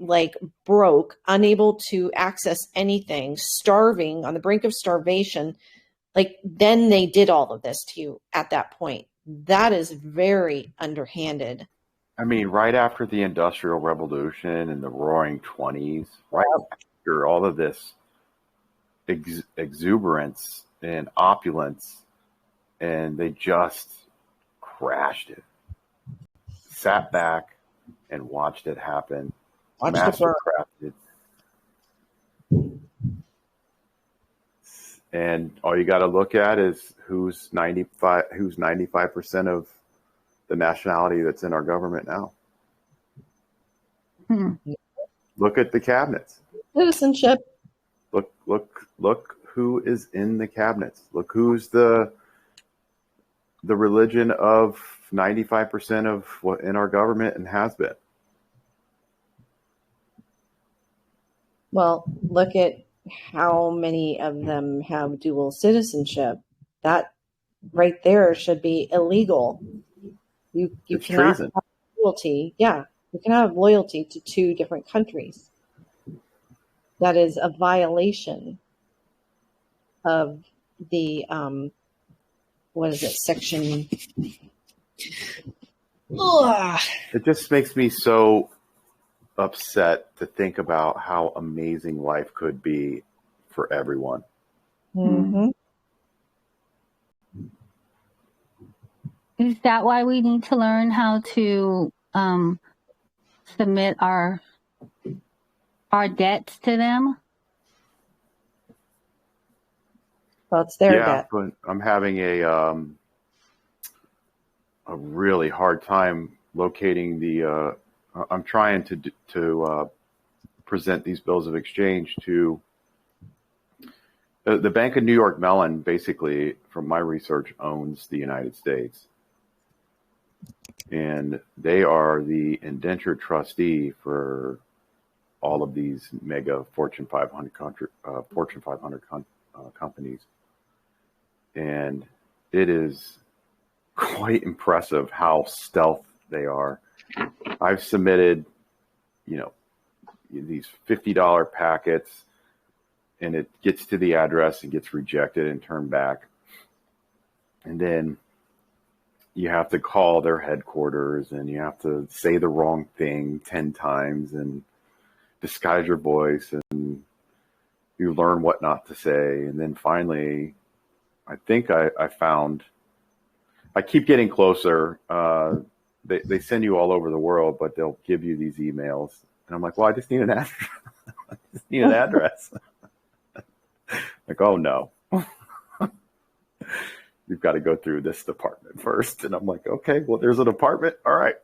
broke, unable to access anything, starving, on the brink of starvation. Then they did all of this to you at that point. That is very underhanded. I mean, right after the Industrial Revolution and the Roaring 20s, right after all of this exuberance and opulence, and they just crashed it. Sat back and watched it happen. Mastercrafted. And all you got to look at is who's 95% of the nationality that's in our government now. Look at the cabinets. Citizenship. Look who is in the cabinets. Look who's the religion of 95% of what in our government and has been. Well, look at how many of them have dual citizenship. That right there should be illegal. You cannot have loyalty. Yeah, you can have loyalty to two different countries. That is a violation of the section. Ugh. It just makes me so upset to think about how amazing life could be for everyone. Mm-hmm. Is that why we need to learn how to submit our debts to them? Well, it's their debt. But I'm having a really hard time locating the. I'm trying to present these bills of exchange to the Bank of New York Mellon. Basically, from my research, owns the United States. And they are the indentured trustee for all of these mega Fortune 500 companies. And it is quite impressive how stealth they are. I've submitted, these $50 packets, and it gets to the address and gets rejected and turned back. And then you have to call their headquarters, and you have to say the wrong thing 10 times and disguise your voice, and you learn what not to say. And then finally, I think I found, I keep getting closer. They send you all over the world, but they'll give you these emails. And I'm like, well, I just need an address. I just need an address. Like, oh no. You've got to go through this department first. And I'm like, okay, well, there's a department. All right.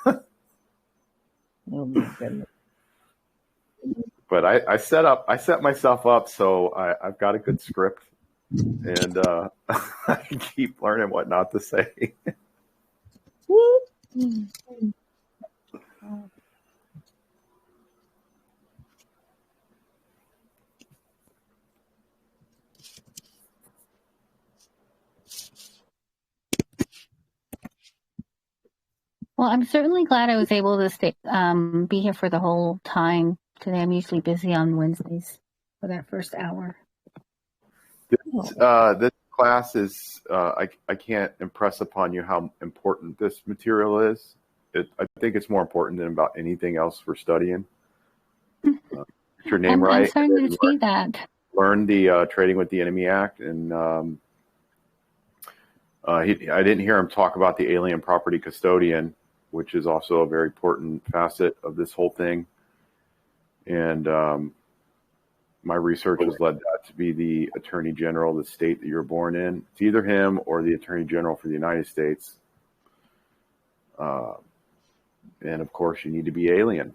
Oh my goodness. But I set myself up, so I've got a good script, and I keep learning what not to say. Well, I'm certainly glad I was able to stay, be here for the whole time today. I'm usually busy on Wednesdays for that first hour. This class is, I can't impress upon you how important this material is. I think it's more important than about anything else we're studying. Get your name right. I'm starting to see that. Learn the Trading with the Enemy Act, and I didn't hear him talk about the alien property custodian, which is also a very important facet of this whole thing. And my research has led that to be the Attorney General of the state that you're born in. It's either him or the Attorney General for the United States. And of course, you need to be alien,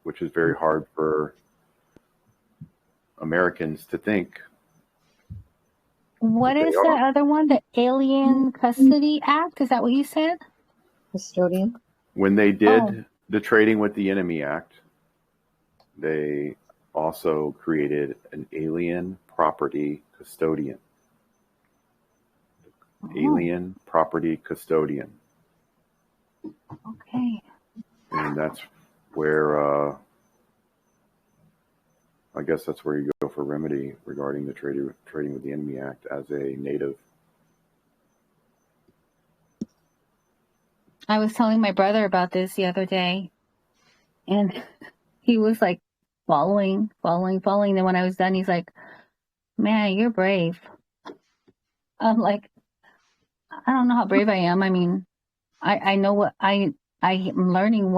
which is very hard for Americans to think. What is the other one? The Alien Custody Act? Is that what you said? Custodian. When they did the Trading with the Enemy Act, they also created an alien property custodian. Alien property custodian. Okay. And that's where, I guess that's where you go for remedy regarding the Trading with the Enemy Act as a native. I was telling my brother about this the other day, and he was like following. Then when I was done, he's like, man, you're brave. I'm like, I don't know how brave I am. I mean, I know what I'm learning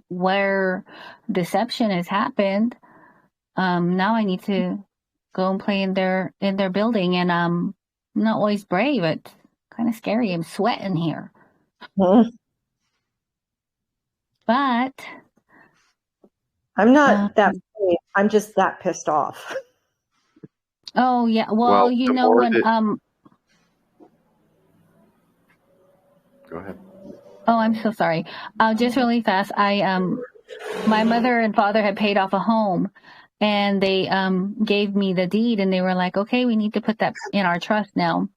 where deception has happened. Now I need to go and play in their building, and I'm not always brave. It's kind of scary. I'm sweating here. But I'm not that brave. I'm just that pissed off. Oh yeah. Well, you know when Go ahead. Oh, I'm so sorry. Just really fast. My mother and father had paid off a home, and they gave me the deed, and they were like, okay, we need to put that in our trust now.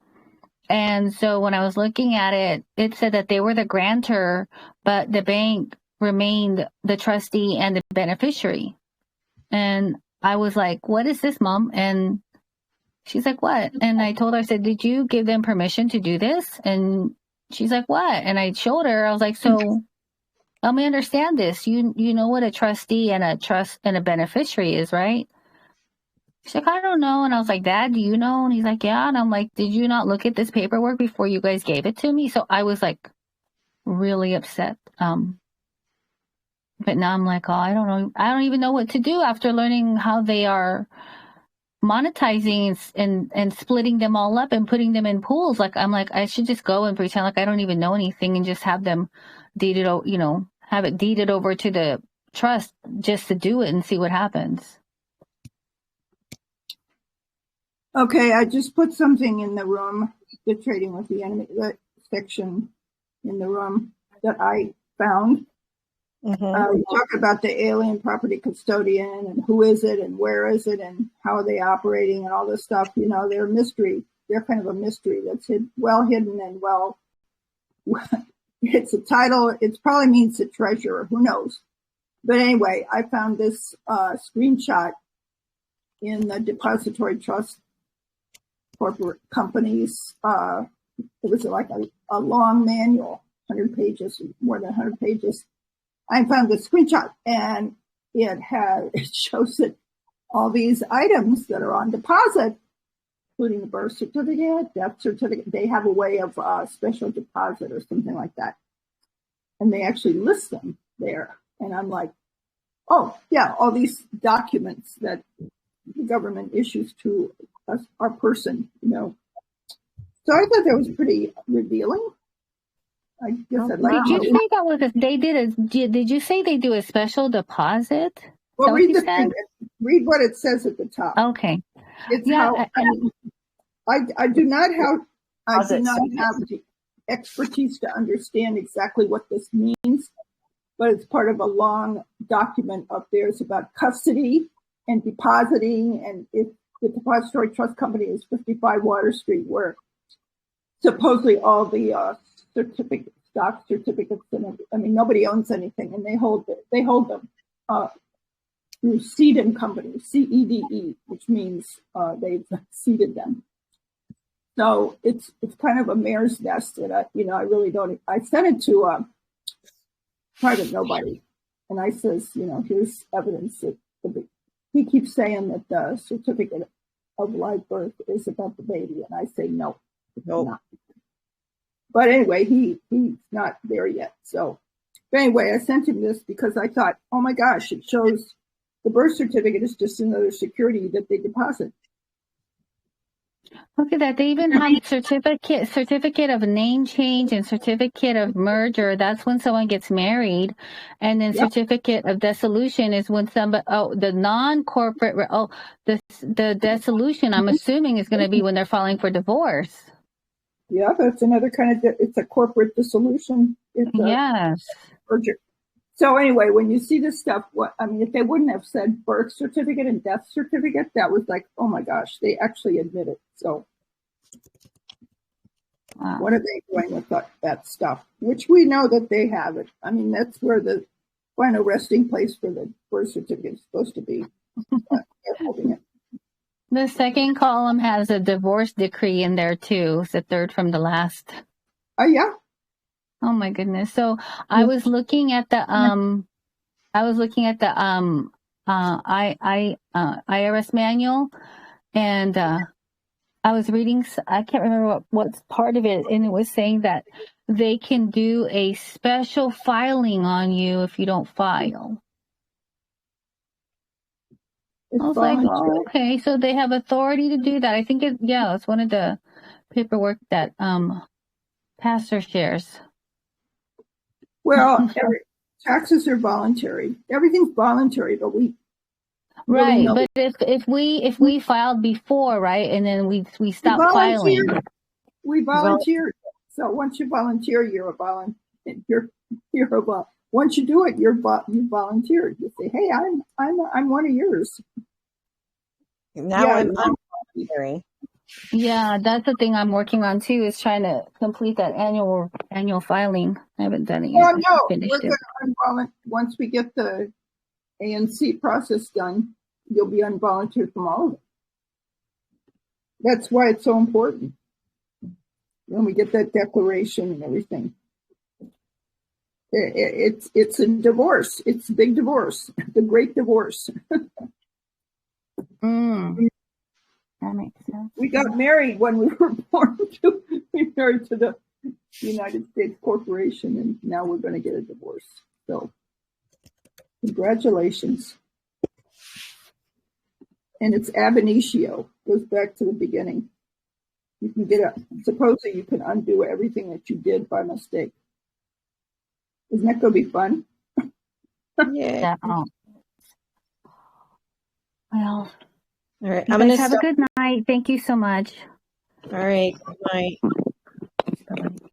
And so when I was looking at it, it said that they were the grantor, but the bank remained the trustee and the beneficiary. And I was like, what is this, Mom? And she's like, what? And I told her, I said, did you give them permission to do this? And she's like, what? And I showed her. I was like, so help me understand this. You know what a trustee and a trust and a beneficiary is, right? She's like, I don't know. And I was like, Dad, do you know? And he's like, yeah. And I'm like, did you not look at this paperwork before you guys gave it to me? So I was like really upset. But now I'm like, oh, I don't know. I don't even know what to do after learning how they are monetizing and splitting them all up and putting them in pools. Like, I'm like, I should just go and pretend like I don't even know anything and just have them deeded, have it deeded over to the trust just to do it and see what happens. Okay, I just put something in the room, the trading with the enemy, the section in the room that I found. We talk about the alien property custodian and who is it and where is it and how are they operating and all this stuff. You know, they're a mystery. They're kind of a mystery that's well hidden and well, it's a title. It probably means the treasurer. Who knows? But anyway, I found this screenshot in the depository trust corporate companies. It was like a long manual, 100 pages, more than 100 pages. I found the screenshot, and it shows that all these items that are on deposit, including the birth certificate, death certificate, they have a way of special deposit or something like that. And they actually list them there. And I'm like, oh, yeah, all these documents that the government issues to us, our person, you know. So I thought that was pretty revealing. I guess I'd like Did you say that was did you say they do a special deposit? Well, read what it says at the top. Okay. It's I do not have the expertise to understand exactly what this means, but it's part of a long document up there. It's about custody and depositing, and the depository trust company is 55 Water Street, where supposedly all the stock certificates, and I mean, nobody owns anything, and they hold them through Seeded Company, CEDE, which means they've seeded them. So it's kind of a mare's nest that I really don't. I sent it to private nobody, and I says, here's evidence that he keeps saying that the certificate of live birth is about the baby, and I say no, it's not. But anyway, he's not there yet. So, but anyway, I sent him this because I thought, oh my gosh, it shows the birth certificate is just another security that they deposit. Look at that. They even have certificate of name change and certificate of merger. That's when someone gets married. And then certificate of dissolution is when the non-corporate, the dissolution, I'm assuming, is going to be when they're filing for divorce. Yeah, that's another kind of, it's a corporate dissolution. Yes. Merger. So anyway, when you see this stuff, if they wouldn't have said birth certificate and death certificate, that was like, oh my gosh, they actually admit it. So what are they doing with that stuff? Which we know that they have it. I mean, that's where the final resting place for the birth certificate is supposed to be. They're holding it. The second column has a divorce decree in there too. It's the third from the last. Oh yeah. Oh my goodness. So I was looking at the IRS manual, and I was reading, I can't remember what's part of it, and it was saying that they can do a special filing on you if you don't file. I was like, oh, okay, so they have authority to do that. I think it's one of the paperwork that pastor shares. Well, taxes are voluntary. Everything's voluntary, but we right. But if we filed before, right, and then we stopped filing, we volunteered. So once you volunteer, you're a volunteer. Once you do it, you volunteered. You say, "Hey, I'm one of yours." Now I'm volunteering. Yeah, that's the thing I'm working on too, is trying to complete that annual filing. I haven't done it yet. Oh no, we're going to once we get the ANC process done, you'll be unvolunteered from all of it. That's why it's so important. When we get that declaration and everything. It's a divorce. It's a big divorce. The great divorce. That makes sense. We got married when we were born. We married to the United States Corporation, and now we're going to get a divorce. So, congratulations. And it's ab initio. Goes back to the beginning. You can supposedly you can undo everything that you did by mistake. Isn't that going to be fun? Yeah. Well. All right. I'm going to have a good night. night. Thank you so much. All right. Good night.